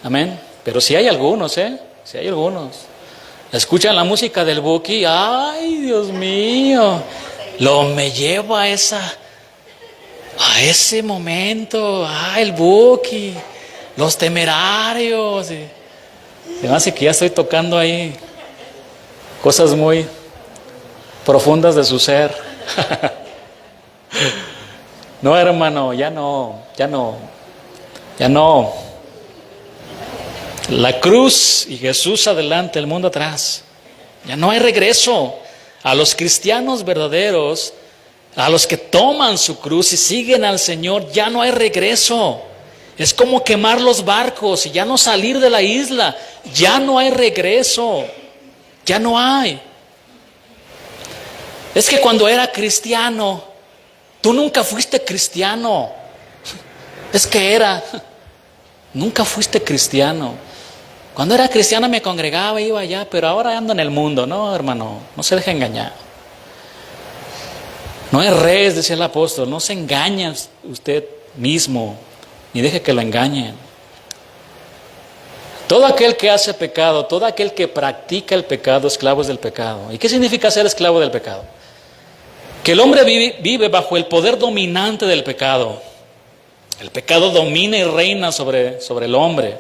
Amén. Pero si hay algunos, si hay algunos. Escuchan la música del Buki, ay, Dios mío, me lleva a ese momento, el Buki, los Temerarios. Se me hace que ya estoy tocando ahí cosas muy profundas de su ser. No, hermano, ya no. La cruz y Jesús adelante, el mundo atrás. Ya no hay regreso. A los cristianos verdaderos, a los que toman su cruz y siguen al Señor, ya no hay regreso. Es como quemar los barcos y ya no salir de la isla. Ya no hay regreso. Ya no hay. Es que cuando era cristiano, tú nunca fuiste cristiano. Es que nunca fuiste cristiano. Cuando era cristiano me congregaba, iba allá, pero ahora ando en el mundo. No, hermano, no se deje engañar. No erres, decía el apóstol, no se engañe usted mismo, ni deje que lo engañen. Todo aquel que hace pecado, todo aquel que practica el pecado, esclavo es del pecado. ¿Y qué significa ser esclavo del pecado? Que el hombre vive bajo el poder dominante del pecado. El pecado domina y reina sobre el hombre.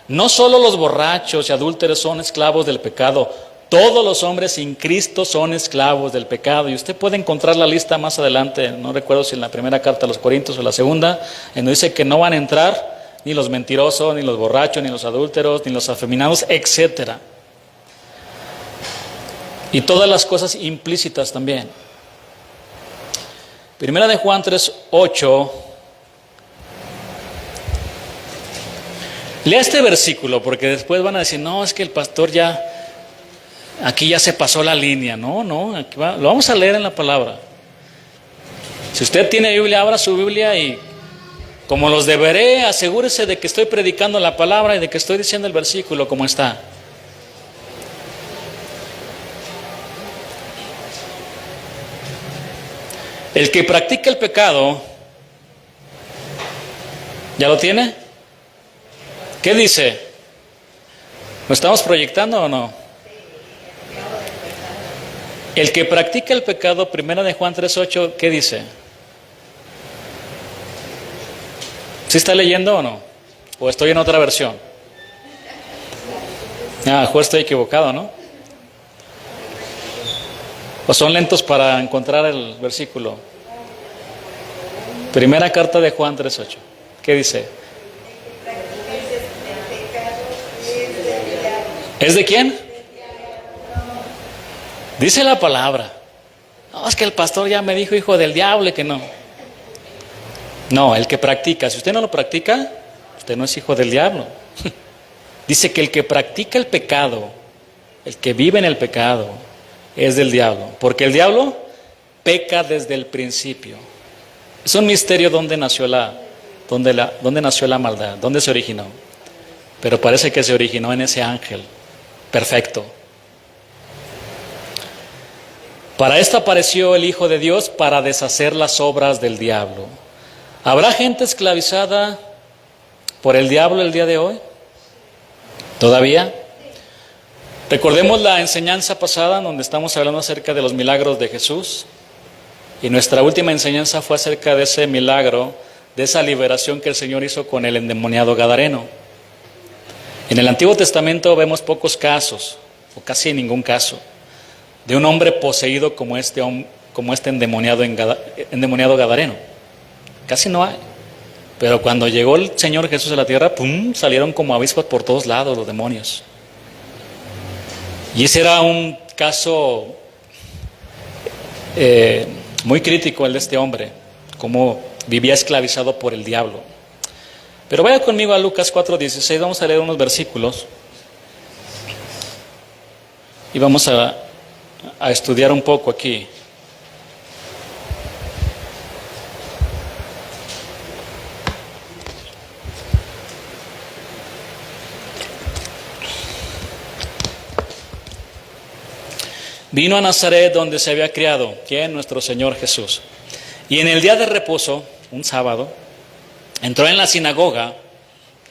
No solo los borrachos y adúlteros son esclavos del pecado, todos los hombres sin Cristo son esclavos del pecado. Y usted puede encontrar la lista más adelante, no recuerdo si en la primera carta a los Corintios o la segunda, en donde dice que no van a entrar ni los mentirosos, ni los borrachos, ni los adúlteros, ni los afeminados, etc. Y todas las cosas implícitas también. Primera de Juan 3:8. Lea este versículo porque después van a decir, no, es que el pastor aquí ya se pasó la línea. No, aquí lo vamos a leer en la palabra. Si usted tiene Biblia, abra su Biblia y como los deberé, asegúrese de que estoy predicando la palabra y de que estoy diciendo el versículo como está. El que practica el pecado, ¿ya lo tiene? ¿Qué dice? ¿Lo estamos proyectando o no? El que practica el pecado, primera de Juan 3:8, ¿qué dice? ¿Sí está leyendo o no? ¿O estoy en otra versión? Mejor estoy equivocado, ¿no? ¿O son lentos para encontrar el versículo? Primera carta de Juan 3:8. ¿Qué dice? ¿Es de quién? Dice la palabra. No, es que el pastor ya me dijo hijo del diablo y que no. No, el que practica. Si usted no lo practica, usted no es hijo del diablo. Dice que el que practica el pecado, el que vive en el pecado, es del diablo. Porque el diablo peca desde el principio. Es un misterio dónde nació dónde nació la maldad, dónde se originó. Pero parece que se originó en ese ángel perfecto. Para esto apareció el Hijo de Dios, para deshacer las obras del diablo. ¿Habrá gente esclavizada por el diablo el día de hoy? ¿Todavía? Recordemos la enseñanza pasada donde estamos hablando acerca de los milagros de Jesús. Y nuestra última enseñanza fue acerca de ese milagro, de esa liberación que el Señor hizo con el endemoniado gadareno. En el Antiguo Testamento vemos pocos casos, o casi ningún caso, de un hombre poseído como este endemoniado gadareno. Casi no hay. Pero cuando llegó el Señor Jesús a la tierra, ¡pum!, salieron como avispas por todos lados los demonios. Y ese era un caso muy crítico, el de este hombre, cómo vivía esclavizado por el diablo. Pero vaya conmigo a Lucas 4:16, vamos a leer unos versículos y vamos a estudiar un poco aquí. Vino a Nazaret donde se había criado, ¿quién? Nuestro Señor Jesús. Y en el día de reposo, un sábado, entró en la sinagoga.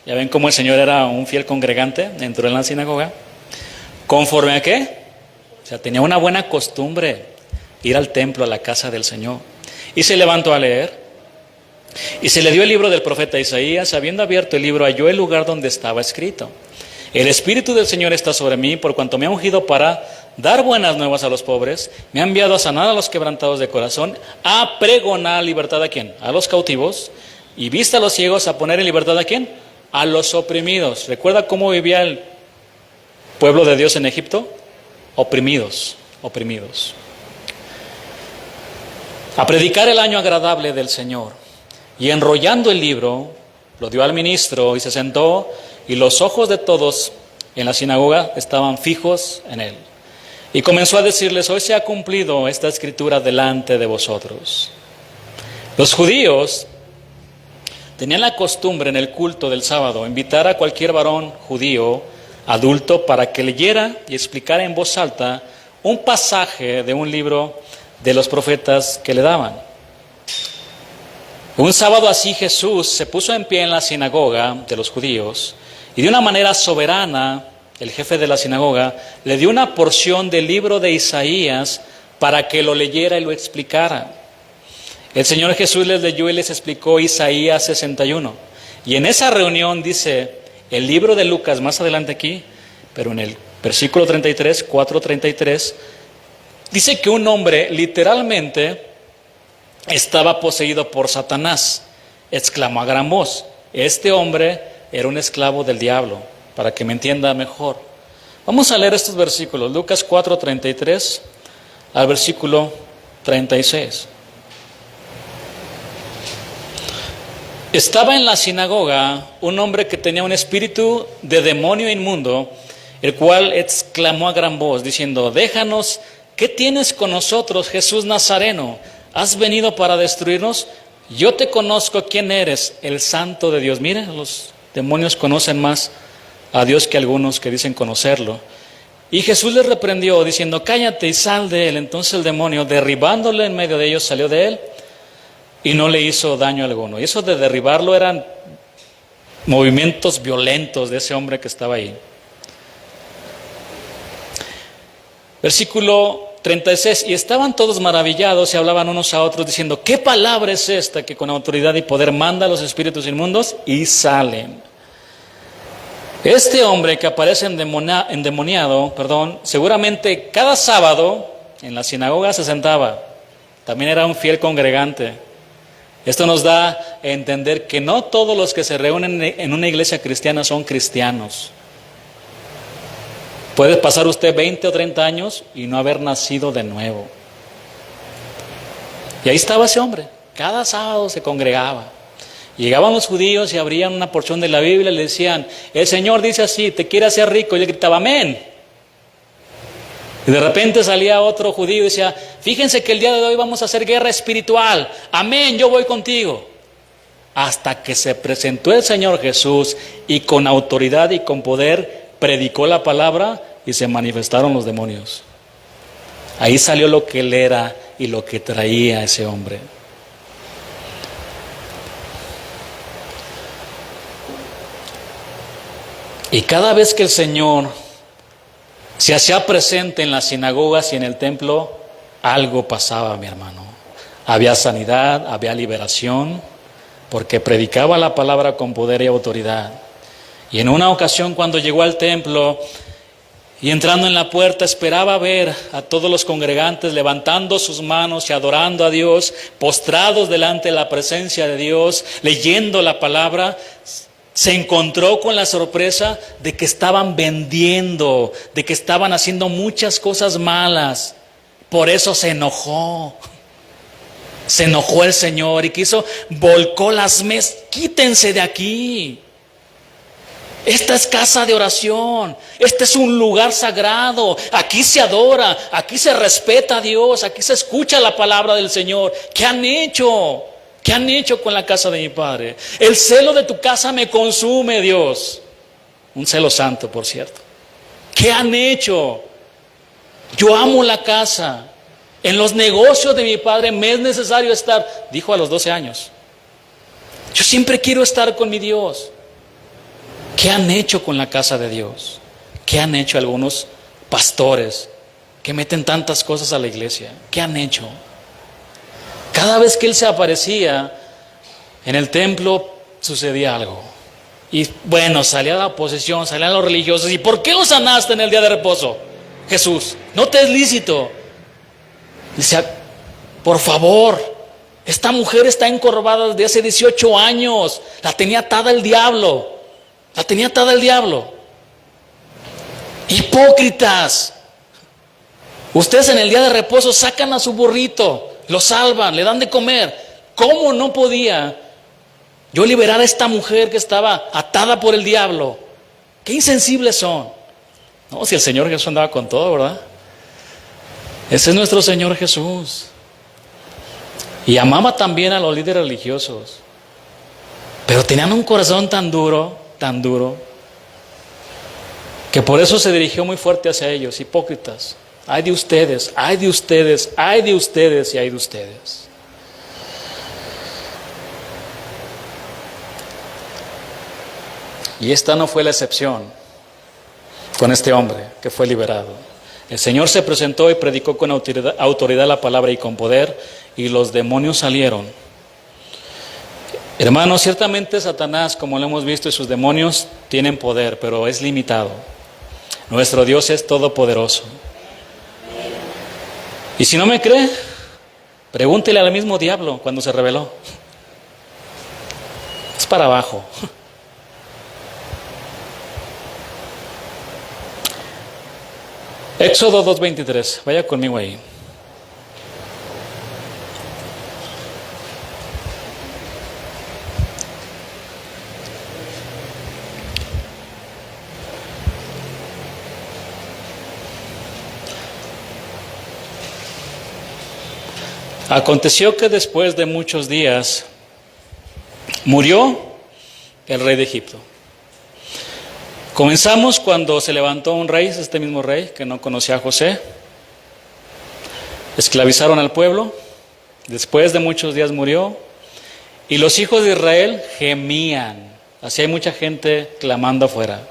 Ya ven cómo el Señor era un fiel congregante. Entró en la sinagoga. ¿Conforme a qué? O sea, tenía una buena costumbre ir al templo, a la casa del Señor. Y se levantó a leer. Y se le dio el libro del profeta Isaías. Habiendo abierto el libro, halló el lugar donde estaba escrito: el Espíritu del Señor está sobre mí, por cuanto me ha ungido para dar buenas nuevas a los pobres, me ha enviado a sanar a los quebrantados de corazón, a pregonar libertad a ¿quién? A los cautivos, y vista a los ciegos, a poner en libertad a ¿quién? A los oprimidos. ¿Recuerda cómo vivía el pueblo de Dios en Egipto? Oprimidos. A predicar el año agradable del Señor. Y enrollando el libro, lo dio al ministro y se sentó, y los ojos de todos en la sinagoga estaban fijos en él. Y comenzó a decirles: hoy se ha cumplido esta escritura delante de vosotros. Los judíos tenían la costumbre en el culto del sábado invitar a cualquier varón judío adulto para que leyera y explicara en voz alta un pasaje de un libro de los profetas que le daban. Un sábado así Jesús se puso en pie en la sinagoga de los judíos y de una manera soberana el jefe de la sinagoga le dio una porción del libro de Isaías para que lo leyera y lo explicara. El Señor Jesús les leyó y les explicó Isaías 61. Y en esa reunión dice el libro de Lucas, más adelante aquí, pero en el versículo 33, 4:33, dice que un hombre literalmente estaba poseído por Satanás. Exclamó a gran voz. Este hombre era un esclavo del diablo, para que me entienda mejor. Vamos a leer estos versículos, Lucas 4:33 al versículo 36. Estaba en la sinagoga un hombre que tenía un espíritu de demonio inmundo, el cual exclamó a gran voz, diciendo: déjanos, ¿qué tienes con nosotros, Jesús Nazareno? ¿Has venido para destruirnos? Yo te conozco quién eres, el Santo de Dios. Miren, los demonios conocen más a Dios que algunos que dicen conocerlo. Y Jesús les reprendió, diciendo: cállate y sal de él. Entonces el demonio, derribándole en medio de ellos, salió de él y no le hizo daño alguno. Y eso de derribarlo eran movimientos violentos de ese hombre que estaba ahí. Versículo 36. Y estaban todos maravillados y hablaban unos a otros diciendo: ¿qué palabra es esta que con autoridad y poder manda a los espíritus inmundos y salen? Este hombre que aparece endemoniado, seguramente cada sábado en la sinagoga se sentaba. También era un fiel congregante. Esto nos da a entender que no todos los que se reúnen en una iglesia cristiana son cristianos. Puede pasar usted 20 o 30 años y no haber nacido de nuevo. Y ahí estaba ese hombre, cada sábado se congregaba. Llegaban los judíos y abrían una porción de la Biblia y le decían: el Señor dice así, te quiere hacer rico. Y él gritaba: amén. Y de repente salía otro judío y decía: fíjense que el día de hoy vamos a hacer guerra espiritual. Amén, yo voy contigo. Hasta que se presentó el Señor Jesús y con autoridad y con poder predicó la palabra y se manifestaron los demonios. Ahí salió lo que él era y lo que traía ese hombre. Y cada vez que el Señor se hacía presente en las sinagogas y en el templo, algo pasaba, mi hermano. Había sanidad, había liberación, porque predicaba la palabra con poder y autoridad. Y en una ocasión, cuando llegó al templo y entrando en la puerta, esperaba ver a todos los congregantes levantando sus manos y adorando a Dios, postrados delante de la presencia de Dios, leyendo la palabra. Se encontró con la sorpresa de que estaban vendiendo, de que estaban haciendo muchas cosas malas. Por eso se enojó. Se enojó el Señor y volcó las mesas. Quítense de aquí. Esta es casa de oración. Este es un lugar sagrado. Aquí se adora, aquí se respeta a Dios, aquí se escucha la palabra del Señor. ¿Qué han hecho? ¿Qué han hecho con la casa de mi Padre? El celo de tu casa me consume, Dios. Un celo santo, por cierto. ¿Qué han hecho? Yo amo la casa. En los negocios de mi Padre me es necesario estar. Dijo a los 12 años. Yo siempre quiero estar con mi Dios. ¿Qué han hecho con la casa de Dios? ¿Qué han hecho algunos pastores que meten tantas cosas a la iglesia? ¿Qué han hecho? Cada vez que él se aparecía en el templo sucedía algo. Y bueno, salía la oposición, salían los religiosos. ¿Y por qué lo sanaste en el día de reposo, Jesús? No te es lícito. Decía: por favor, esta mujer está encorvada desde hace 18 años. La tenía atada el diablo. La tenía atada el diablo. Hipócritas. Ustedes en el día de reposo sacan a su burrito, lo salvan, le dan de comer. ¿Cómo no podía Yo liberar a esta mujer que estaba atada por el diablo. Qué insensibles son. No, si el Señor Jesús andaba con todo, ¿verdad? Ese es nuestro Señor Jesús. Y amaba también a los líderes religiosos. Pero tenían un corazón tan duro, que por eso se dirigió muy fuerte hacia ellos. Hipócritas, ay de ustedes, ay de ustedes, ay de ustedes y ay de ustedes. Y esta no fue la excepción con este hombre que fue liberado. El Señor se presentó y predicó con autoridad la palabra y con poder, y los demonios salieron. Hermanos, ciertamente Satanás, como lo hemos visto, y sus demonios tienen poder, pero es limitado. Nuestro Dios es todopoderoso. Y si no me cree, pregúntele al mismo diablo cuando se rebeló. Es para abajo. Éxodo 2:23, vaya conmigo ahí. Aconteció que después de muchos días murió el rey de Egipto. Comenzamos cuando se levantó un rey, este mismo rey que no conocía a José. Esclavizaron al pueblo. Después de muchos días murió. Y los hijos de Israel gemían. Así hay mucha gente clamando afuera,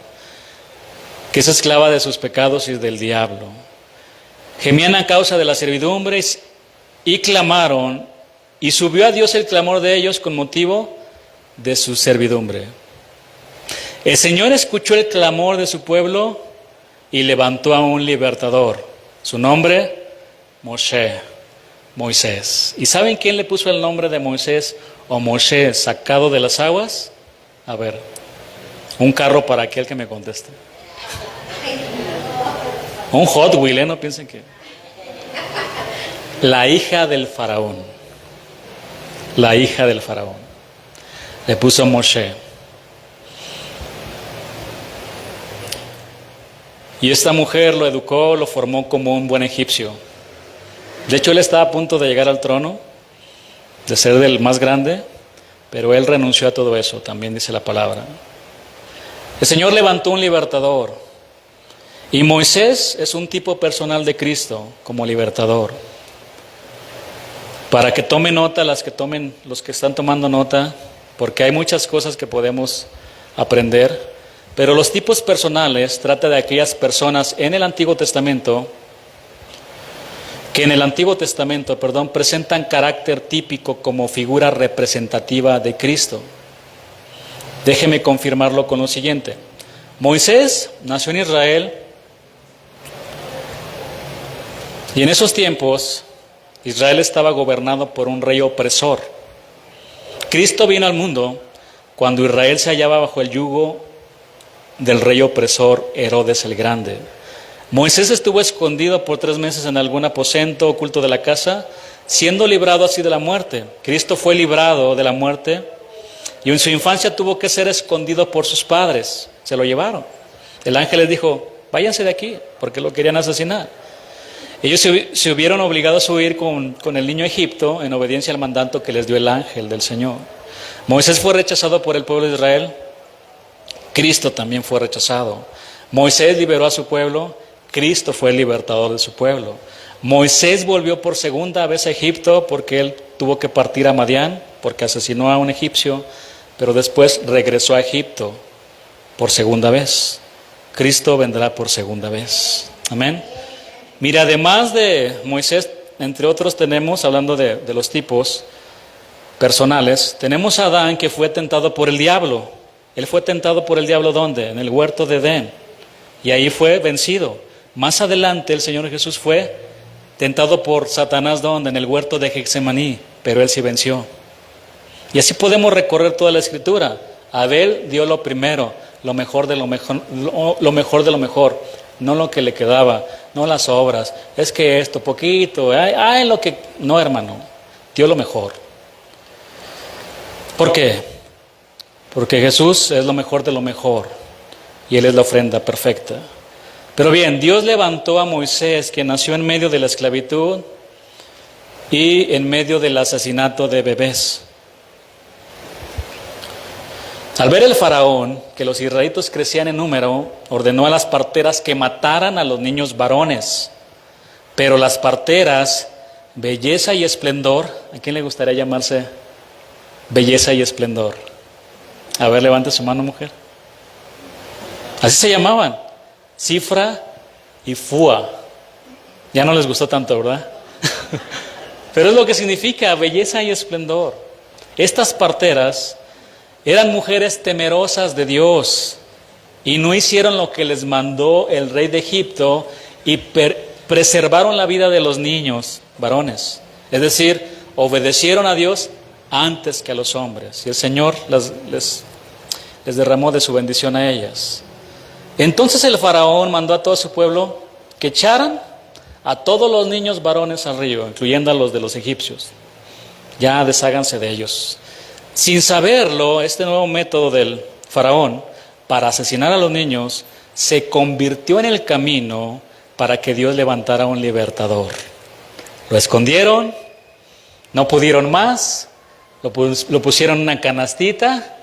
que es esclava de sus pecados y del diablo. Gemían a causa de la servidumbre y clamaron. Y subió a Dios el clamor de ellos con motivo de su servidumbre. El Señor escuchó el clamor de su pueblo y levantó a un libertador. Su nombre, Moisés. ¿Y saben quién le puso el nombre de Moisés o Moshe, sacado de las aguas? A ver, un carro para aquel que me conteste. Un Hot Wheel, no piensen que... La hija del faraón. La hija del faraón. Le puso Moshe. Y esta mujer lo educó, lo formó como un buen egipcio. De hecho, él estaba a punto de llegar al trono, de ser del más grande, pero él renunció a todo eso, también dice la palabra. El Señor levantó un libertador. Y Moisés es un tipo personal de Cristo como libertador. Para que tomen nota los que están tomando nota, porque hay muchas cosas que podemos aprender. Pero los tipos personales trata de aquellas personas en el Antiguo Testamento que presentan carácter típico como figura representativa de Cristo. Déjeme confirmarlo con lo siguiente. Moisés nació en Israel y en esos tiempos Israel estaba gobernado por un rey opresor. Cristo vino al mundo cuando Israel se hallaba bajo el yugo del rey opresor Herodes el Grande. Moisés estuvo escondido por 3 meses en algún aposento oculto de la casa, siendo librado así de la muerte. Cristo fue librado de la muerte y en su infancia tuvo que ser escondido por sus padres. Se lo llevaron. El ángel les dijo, váyanse de aquí, porque lo querían asesinar. Ellos se hubieron obligados a huir con el niño a Egipto en obediencia al mandato que les dio el ángel del Señor. Moisés fue rechazado por el pueblo de Israel. Cristo también fue rechazado. Moisés liberó a su pueblo, Cristo fue el libertador de su pueblo. Moisés volvió por segunda vez a Egipto porque él tuvo que partir a Madián, porque asesinó a un egipcio, pero después regresó a Egipto por segunda vez. Cristo vendrá por segunda vez. Amén. Mira, además de Moisés, entre otros tenemos, hablando de los tipos personales, tenemos a Adán que fue tentado por el diablo. Él fue tentado por el diablo, ¿dónde? En el huerto de Edén. Y ahí fue vencido. Más adelante el Señor Jesús fue tentado por Satanás, ¿dónde? En el huerto de Getsemaní. Pero él sí venció. Y así podemos recorrer toda la Escritura. Abel dio lo primero, lo mejor de lo mejor, lo mejor de lo mejor. No lo que le quedaba, no las obras. Es que esto, poquito, lo que... No, hermano, dio lo mejor. ¿Por qué? porque Jesús es lo mejor de lo mejor y Él es la ofrenda perfecta. Pero bien, Dios levantó a Moisés, que nació en medio de la esclavitud y en medio del asesinato de bebés. Al ver el faraón que los israelitas crecían en número, ordenó a las parteras que mataran a los niños varones. Pero las parteras, belleza y esplendor, ¿a quién le gustaría llamarse belleza y esplendor? A ver, levante su mano, mujer. Así se llamaban, Cifra y Fua. Ya no les gustó tanto, ¿verdad? Pero es lo que significa belleza y esplendor. Estas parteras eran mujeres temerosas de Dios y no hicieron lo que les mandó el rey de Egipto y preservaron la vida de los niños varones. Es decir, obedecieron a Dios antes que a los hombres. Y el Señor les derramó de su bendición a ellas. Entonces el faraón mandó a todo su pueblo que echaran a todos los niños varones al río, incluyendo a los de los egipcios. Ya desháganse de ellos. Sin saberlo, este nuevo método del faraón para asesinar a los niños se convirtió en el camino para que Dios levantara un libertador. Lo escondieron, no pudieron más, lo pusieron en una canastita,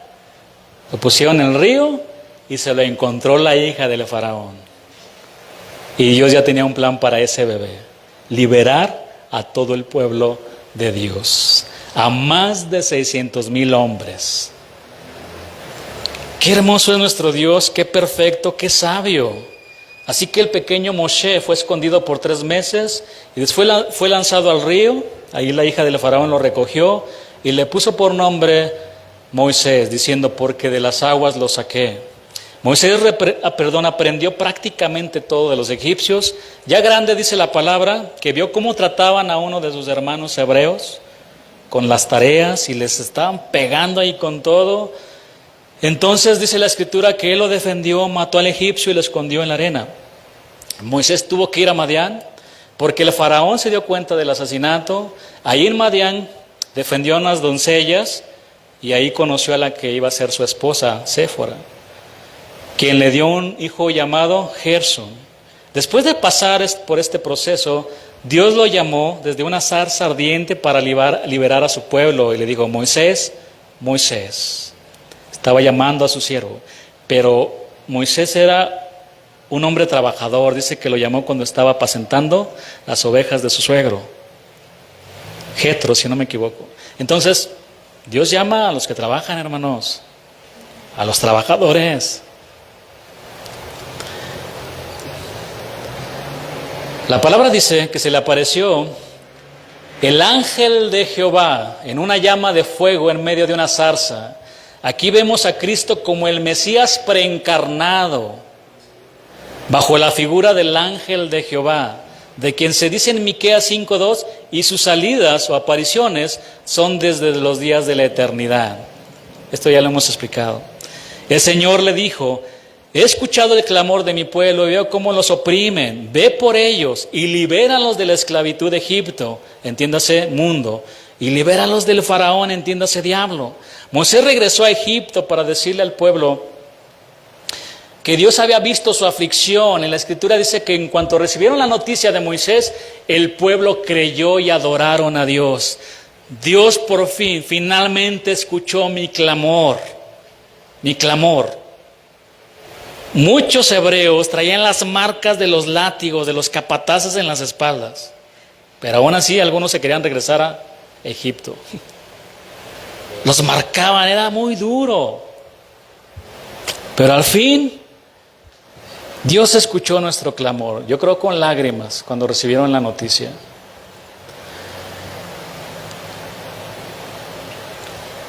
lo pusieron en el río y se lo encontró la hija del faraón. Y Dios ya tenía un plan para ese bebé: liberar a todo el pueblo de Dios, a más de 600,000 hombres. Qué hermoso es nuestro Dios, qué perfecto, qué sabio. Así que el pequeño Moshe fue escondido por 3 meses y después fue lanzado al río. Ahí la hija del faraón lo recogió y le puso por nombre Moisés, diciendo: porque de las aguas lo saqué. Moisés aprendió prácticamente todo de los egipcios. Ya grande, dice la palabra, que vio cómo trataban a uno de sus hermanos hebreos con las tareas y les estaban pegando ahí con todo. Entonces dice la escritura que él lo defendió, mató al egipcio y lo escondió en la arena. Moisés tuvo que ir a Madián porque el faraón se dio cuenta del asesinato. Ahí en Madián defendió a unas doncellas y ahí conoció a la que iba a ser su esposa, Séfora, quien le dio un hijo llamado Gersón. Después de pasar por este proceso, Dios lo llamó desde una zarza ardiente para liberar a su pueblo y le dijo: Moisés, Moisés. Estaba llamando a su siervo, pero Moisés era un hombre trabajador. Dice que lo llamó cuando estaba apacentando las ovejas de su suegro, Jetro, si no me equivoco. Entonces, Dios llama a los que trabajan, hermanos, a los trabajadores. La palabra dice que se le apareció el ángel de Jehová en una llama de fuego en medio de una zarza. Aquí vemos a Cristo como el Mesías preencarnado, bajo la figura del ángel de Jehová, de quien se dice en Miqueas 5:2, y sus salidas o apariciones son desde los días de la eternidad. Esto ya lo hemos explicado. El Señor le dijo: he escuchado el clamor de mi pueblo y veo cómo los oprimen. Ve por ellos y libéralos de la esclavitud de Egipto, entiéndase mundo, y libéralos del faraón, entiéndase diablo. Moisés regresó a Egipto para decirle al pueblo que Dios había visto su aflicción. En la escritura dice que en cuanto recibieron la noticia de Moisés, el pueblo creyó y adoraron a Dios. Dios por fin, finalmente escuchó mi clamor. Mi clamor. Muchos hebreos traían las marcas de los látigos, de los capataces en las espaldas. Pero aún así algunos se querían regresar a Egipto. Los marcaban, era muy duro. Pero al fin, Dios escuchó nuestro clamor. Yo creo con lágrimas cuando recibieron la noticia.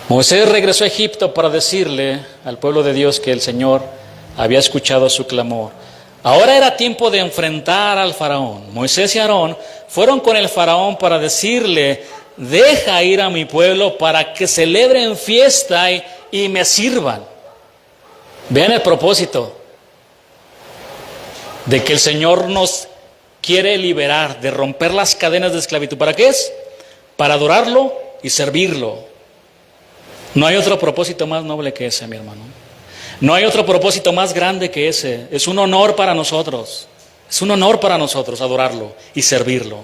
Moisés regresó a Egipto para decirle al pueblo de Dios que el Señor había escuchado su clamor. Ahora era tiempo de enfrentar al faraón. Moisés y Aarón fueron con el faraón para decirle: deja ir a mi pueblo para que celebren fiesta y me sirvan. Vean el propósito de que el Señor nos quiere liberar, de romper las cadenas de esclavitud. ¿Para qué es? Para adorarlo y servirlo. No hay otro propósito más noble que ese, mi hermano. No hay otro propósito más grande que ese. Es un honor para nosotros. Es un honor para nosotros adorarlo y servirlo.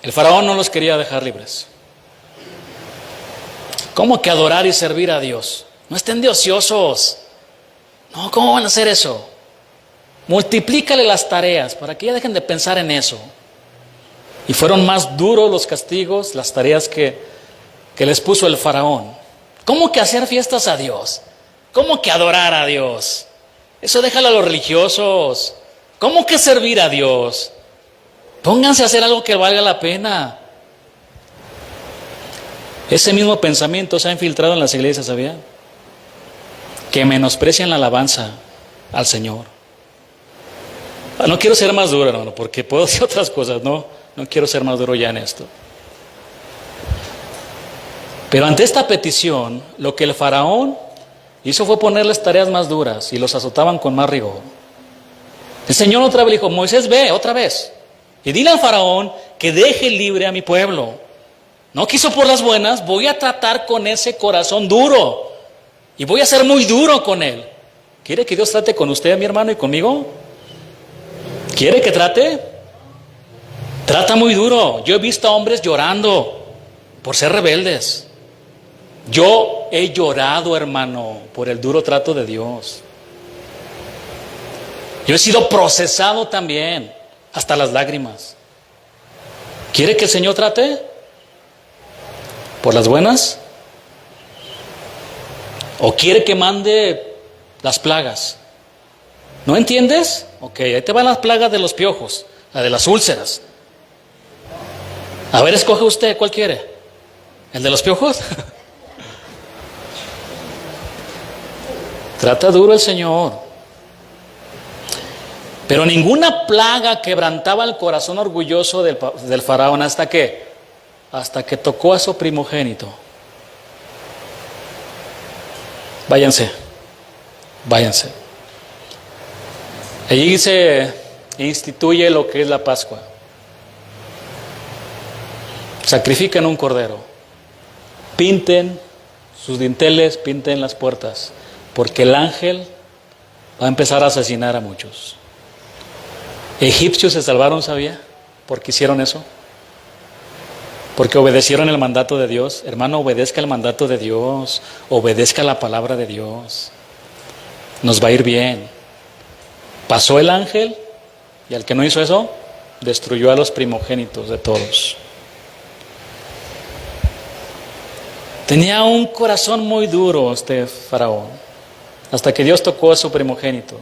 El faraón no los quería dejar libres. ¿Cómo que adorar y servir a Dios? No estén de ociosos. No, ¿cómo van a hacer eso? Multiplícale las tareas para que ya dejen de pensar en eso. Y fueron más duros los castigos, las tareas que les puso el faraón. ¿Cómo que hacer fiestas a Dios? ¿Cómo que adorar a Dios? Eso déjalo a los religiosos. ¿Cómo que servir a Dios? Pónganse a hacer algo que valga la pena. Ese mismo pensamiento se ha infiltrado en las iglesias, ¿sabía? Que menosprecian la alabanza al Señor. No quiero ser más duro, hermano, porque puedo decir otras cosas, no quiero ser más duro ya en esto. Pero ante esta petición, lo que el faraón hizo fue ponerles tareas más duras y los azotaban con más rigor. El Señor otra vez dijo, Moisés, ve otra vez y dile al faraón que deje libre a mi pueblo. No quiso por las buenas, voy a tratar con ese corazón duro y voy a ser muy duro con él. ¿Quiere que Dios trate con usted, mi hermano, y conmigo? ¿Quiere que trate? Trata muy duro. Yo he visto a hombres llorando por ser rebeldes. Yo he llorado, hermano, por el duro trato de Dios. Yo he sido procesado también, hasta las lágrimas. ¿Quiere que el Señor trate? ¿Por las buenas? ¿O quiere que mande las plagas? ¿No entiendes? Ok, ahí te van las plagas de los piojos, la de las úlceras. A ver, escoge usted, ¿cuál quiere? ¿El de los piojos? Trata duro el Señor. Pero ninguna plaga quebrantaba el corazón orgulloso del faraón hasta que tocó a su primogénito. Váyanse. Allí se instituye lo que es la Pascua. Sacrifican un cordero. Pinten sus dinteles, pinten las puertas, porque el ángel va a empezar a asesinar a muchos. Egipcios se salvaron, ¿sabía? ¿Por qué hicieron eso? Porque obedecieron el mandato de Dios. Hermano, obedezca el mandato de Dios, obedezca la palabra de Dios. Nos va a ir bien. Pasó el ángel y al que no hizo eso, destruyó a los primogénitos de todos. Tenía un corazón muy duro este faraón, hasta que Dios tocó a su primogénito.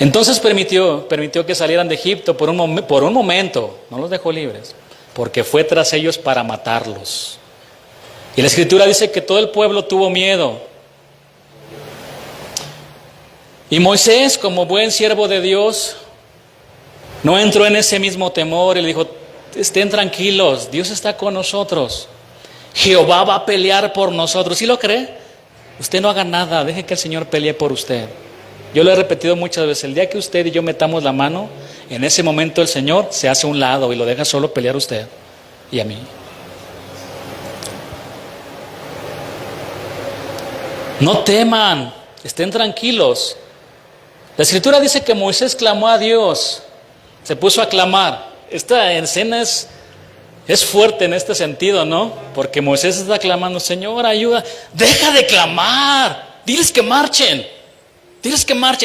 Entonces permitió que salieran de Egipto por un momento, no los dejó libres, porque fue tras ellos para matarlos. Y la Escritura dice que todo el pueblo tuvo miedo. Y Moisés, como buen siervo de Dios, no entró en ese mismo temor y le dijo, estén tranquilos, Dios está con nosotros. Jehová va a pelear por nosotros. ¿Sí lo cree? Usted no haga nada, deje que el Señor pelee por usted. Yo lo he repetido muchas veces, el día que usted y yo metamos la mano, en ese momento el Señor se hace a un lado y lo deja solo pelear a usted y a mí. No teman, estén tranquilos. La Escritura dice que Moisés clamó a Dios, se puso a clamar. Esta escena es fuerte en este sentido, ¿no? Porque Moisés está clamando, Señor, ayuda, deja de clamar, diles que marchen,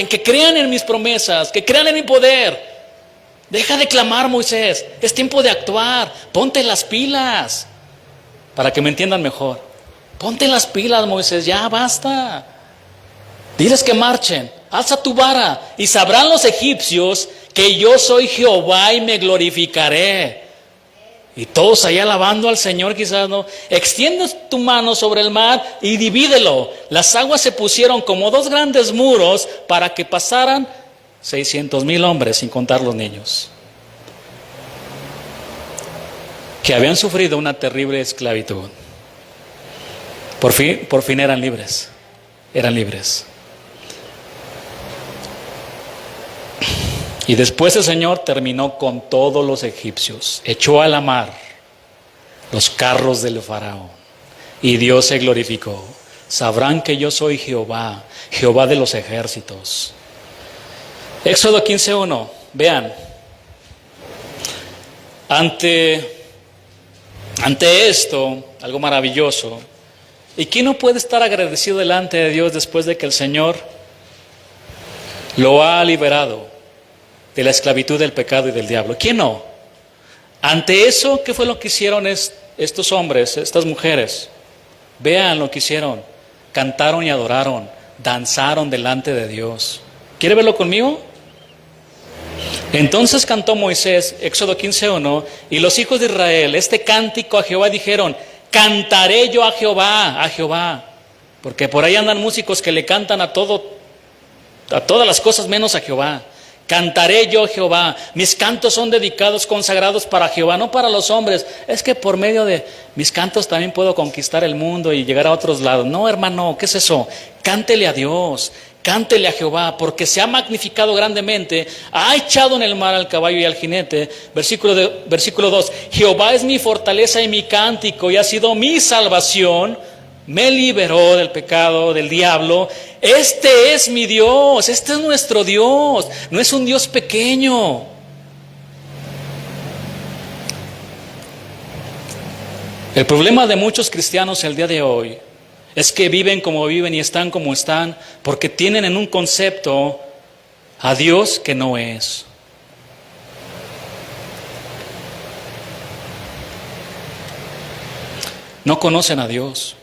que crean en mis promesas, que crean en mi poder. Deja de clamar, Moisés, es tiempo de actuar, ponte las pilas, para que me entiendan mejor. Ponte las pilas, Moisés, ya basta. Diles que marchen, alza tu vara y sabrán los egipcios que yo soy Jehová y me glorificaré. Y todos allá alabando al Señor, quizás no. Extiende tu mano sobre el mar y divídelo. Las aguas se pusieron como dos grandes muros para que pasaran 600,000 hombres, sin contar los niños, que habían sufrido una terrible esclavitud. Por fin eran libres. Y después el Señor terminó con todos los egipcios, echó a la mar los carros del faraón, y Dios se glorificó. Sabrán que yo soy Jehová, Jehová de los ejércitos. Éxodo 15:1, vean. Ante esto, algo maravilloso. ¿Y quién no puede estar agradecido delante de Dios después de que el Señor lo ha liberado de la esclavitud del pecado y del diablo? ¿Quién no? Ante eso, ¿qué fue lo que hicieron estos hombres, estas mujeres? Vean lo que hicieron. Cantaron y adoraron, danzaron delante de Dios. ¿Quiere verlo conmigo? Entonces cantó Moisés, Éxodo 15:1, y los hijos de Israel este cántico a Jehová, dijeron: cantaré yo a Jehová. Porque por ahí andan músicos que le cantan a todas las cosas menos a Jehová. Cantaré yo a Jehová, mis cantos son dedicados, consagrados para Jehová, no para los hombres. Es que por medio de mis cantos también puedo conquistar el mundo y llegar a otros lados. No, hermano, ¿qué es eso? Cántele a Dios, cántele a Jehová, porque se ha magnificado grandemente, ha echado en el mar al caballo y al jinete. Versículo 2, Jehová es mi fortaleza y mi cántico, y ha sido mi salvación. Me liberó del pecado, del diablo. Este es mi Dios, este es nuestro Dios. No es un Dios pequeño. El problema de muchos cristianos el día de hoy es que viven como viven y están como están porque tienen en un concepto a Dios que no es. No conocen a Dios.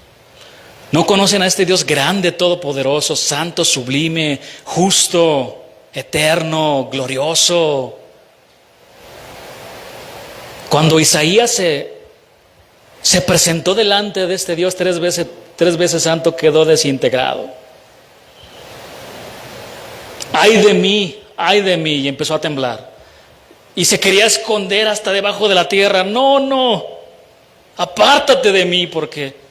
No conocen a este Dios grande, todopoderoso, santo, sublime, justo, eterno, glorioso. Cuando Isaías se presentó delante de este Dios tres veces santo, quedó desintegrado. Ay de mí, y empezó a temblar. Y se quería esconder hasta debajo de la tierra. No, apártate de mí porque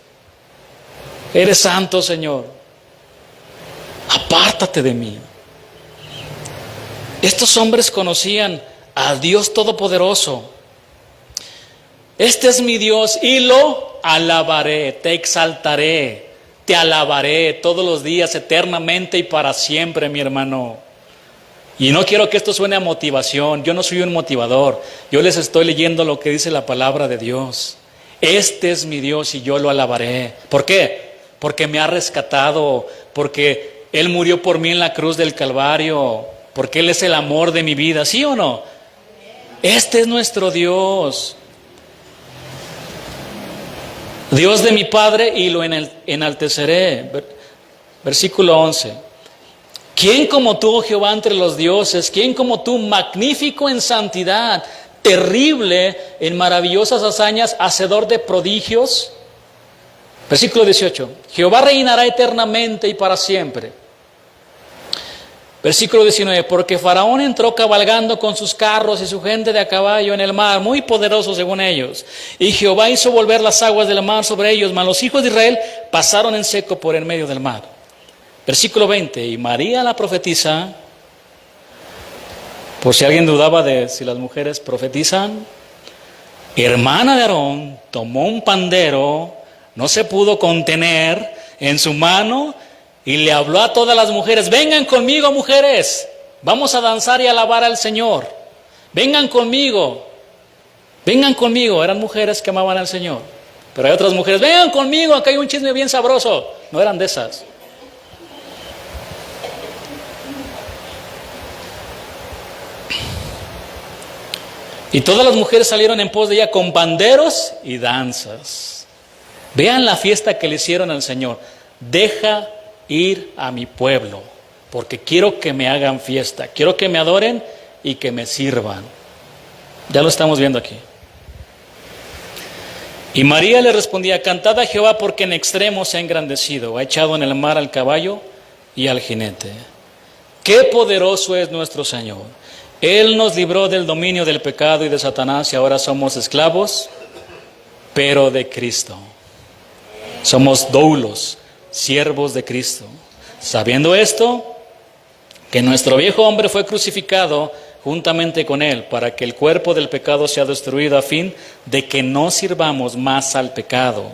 eres santo, Señor. Apártate de mí. Estos hombres conocían al Dios Todopoderoso. Este es mi Dios y lo alabaré, te exaltaré, te alabaré todos los días, eternamente y para siempre, mi hermano. Y no quiero que esto suene a motivación, yo no soy un motivador, yo les estoy leyendo lo que dice la palabra de Dios. Este es mi Dios y yo lo alabaré. ¿Por qué? Porque me ha rescatado, porque Él murió por mí en la cruz del Calvario, porque Él es el amor de mi vida, ¿sí o no? Este es nuestro Dios. Dios de mi Padre y lo enalteceré. Versículo 11. ¿Quién como tú, oh Jehová, entre los dioses? ¿Quién como tú, magnífico en santidad, terrible en maravillosas hazañas, hacedor de prodigios? Versículo 18. Jehová reinará eternamente y para siempre. Versículo 19. Porque Faraón entró cabalgando con sus carros y su gente de a caballo en el mar, muy poderoso según ellos. Y Jehová hizo volver las aguas del mar sobre ellos, mas los hijos de Israel pasaron en seco por en medio del mar. Versículo 20. Y María la profetisa, por si alguien dudaba de si las mujeres profetizan, hermana de Aarón, tomó un pandero, no se pudo contener en su mano y le habló a todas las mujeres: vengan conmigo, mujeres, vamos a danzar y alabar al Señor. Vengan conmigo. Eran mujeres que amaban al Señor. Pero hay otras mujeres: vengan conmigo, acá hay un chisme bien sabroso. No eran de esas. Y todas las mujeres salieron en pos de ella con panderos y danzas. Vean la fiesta que le hicieron al Señor. Deja ir a mi pueblo, porque quiero que me hagan fiesta, quiero que me adoren y que me sirvan. Ya lo estamos viendo aquí. Y María le respondía: cantad a Jehová, porque en extremo se ha engrandecido, ha echado en el mar al caballo y al jinete. Qué poderoso es nuestro Señor. Él nos libró del dominio del pecado y de Satanás, y ahora somos esclavos, pero de Cristo. Somos doulos, siervos de Cristo. Sabiendo esto, que nuestro viejo hombre fue crucificado juntamente con Él, para que el cuerpo del pecado sea destruido, a fin de que no sirvamos más al pecado.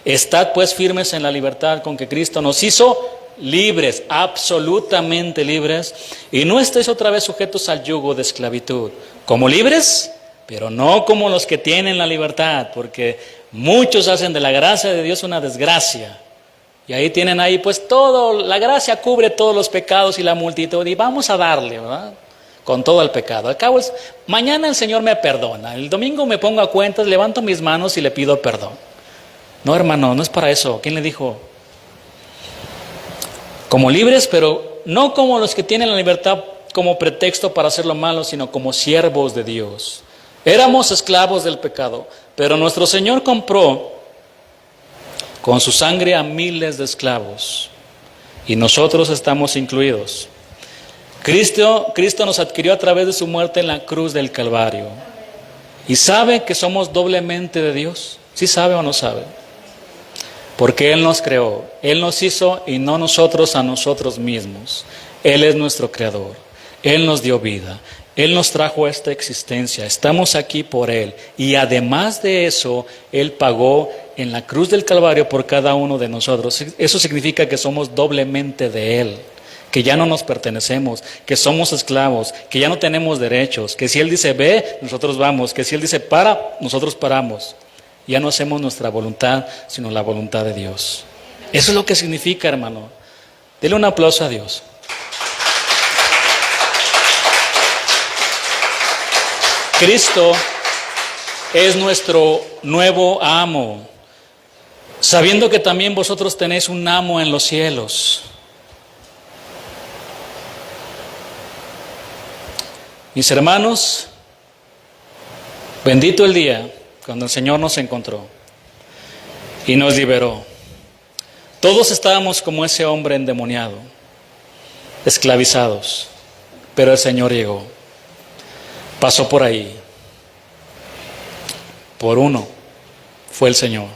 Estad pues firmes en la libertad con que Cristo nos hizo libres, absolutamente libres, y no estéis otra vez sujetos al yugo de esclavitud. Como libres, pero no como los que tienen la libertad, porque muchos hacen de la gracia de Dios una desgracia. Y ahí tienen ahí pues todo, la gracia cubre todos los pecados y la multitud, y vamos a darle, ¿verdad? Con todo el pecado. Al cabo, mañana el Señor me perdona, el domingo me pongo a cuentas, levanto mis manos y le pido perdón. No, hermano, no es para eso. ¿Quién le dijo? Como libres, pero no como los que tienen la libertad como pretexto para hacer lo malo, sino como siervos de Dios. Éramos esclavos del pecado, pero nuestro Señor compró con su sangre a miles de esclavos, y nosotros estamos incluidos. Cristo nos adquirió a través de su muerte en la cruz del Calvario. ¿Y sabe que somos doblemente de Dios? ¿Sí sabe o no sabe? Porque Él nos creó, Él nos hizo y no nosotros a nosotros mismos. Él es nuestro creador, Él nos dio vida, Él nos trajo a esta existencia, estamos aquí por Él. Y además de eso, Él pagó en la cruz del Calvario por cada uno de nosotros. Eso significa que somos doblemente de Él, que ya no nos pertenecemos, que somos esclavos, que ya no tenemos derechos, que si Él dice ve, nosotros vamos, que si Él dice para, nosotros paramos. Ya no hacemos nuestra voluntad, sino la voluntad de Dios. Eso es lo que significa, hermano. Dele un aplauso a Dios. Cristo es nuestro nuevo amo, sabiendo que también vosotros tenéis un amo en los cielos. Mis hermanos, bendito el día cuando el Señor nos encontró y nos liberó. Todos estábamos como ese hombre endemoniado, esclavizados, pero el Señor llegó, pasó por ahí. Por uno fue el Señor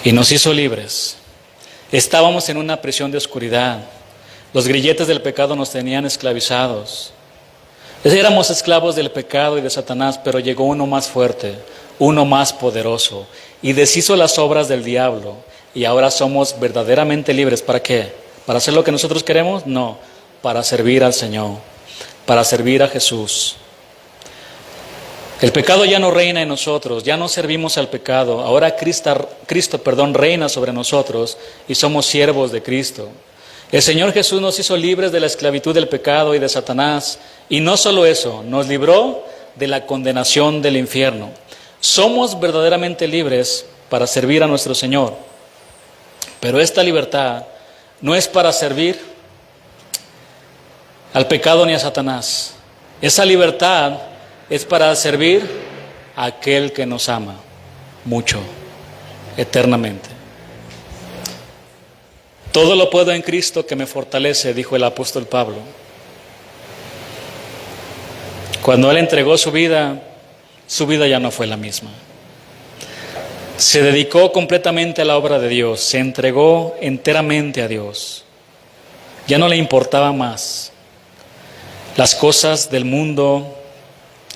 y nos hizo libres. Estábamos en una prisión de oscuridad. Los grilletes del pecado nos tenían esclavizados. Éramos esclavos del pecado y de Satanás, pero llegó uno más fuerte, uno más poderoso, y deshizo las obras del diablo, y ahora somos verdaderamente libres. ¿Para qué? ¿Para hacer lo que nosotros queremos? No, para servir al Señor, para servir a Jesús. El pecado ya no reina en nosotros, ya no servimos al pecado. Ahora Cristo, reina sobre nosotros y somos siervos de Cristo. El Señor Jesús nos hizo libres de la esclavitud del pecado y de Satanás. Y no solo eso, nos libró de la condenación del infierno. Somos verdaderamente libres para servir a nuestro Señor. Pero esta libertad no es para servir al pecado ni a Satanás. Esa libertad es para servir a aquel que nos ama mucho, eternamente. Todo lo puedo en Cristo que me fortalece, dijo el apóstol Pablo. Cuando Él entregó su vida ya no fue la misma. Se dedicó completamente a la obra de Dios, se entregó enteramente a Dios. Ya no le importaba más las cosas del mundo.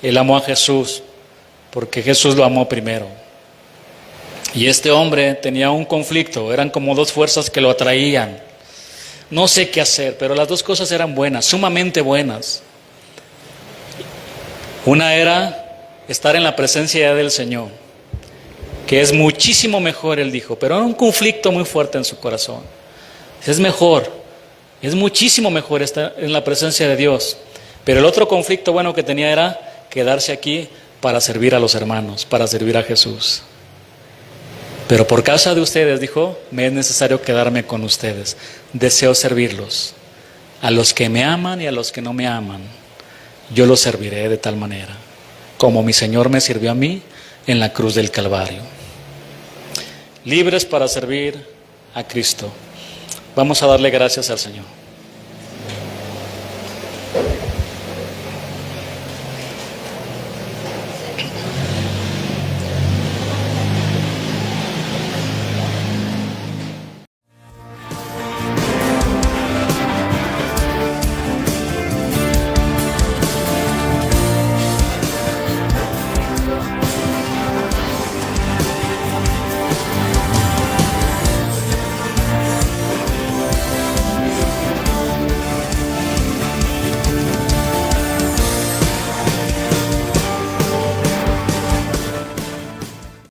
Él amó a Jesús porque Jesús lo amó primero. Y este hombre tenía un conflicto, eran como dos fuerzas que lo atraían. No sé qué hacer, pero las dos cosas eran buenas, sumamente buenas. Una era estar en la presencia del Señor, que es muchísimo mejor, él dijo, pero era un conflicto muy fuerte en su corazón. Es mejor, es muchísimo mejor estar en la presencia de Dios. Pero el otro conflicto bueno que tenía era quedarse aquí para servir a los hermanos, para servir a Jesús. Pero por causa de ustedes, dijo, me es necesario quedarme con ustedes. Deseo servirlos. A los que me aman y a los que no me aman, yo los serviré de tal manera, como mi Señor me sirvió a mí en la cruz del Calvario. Libres para servir a Cristo. Vamos a darle gracias al Señor.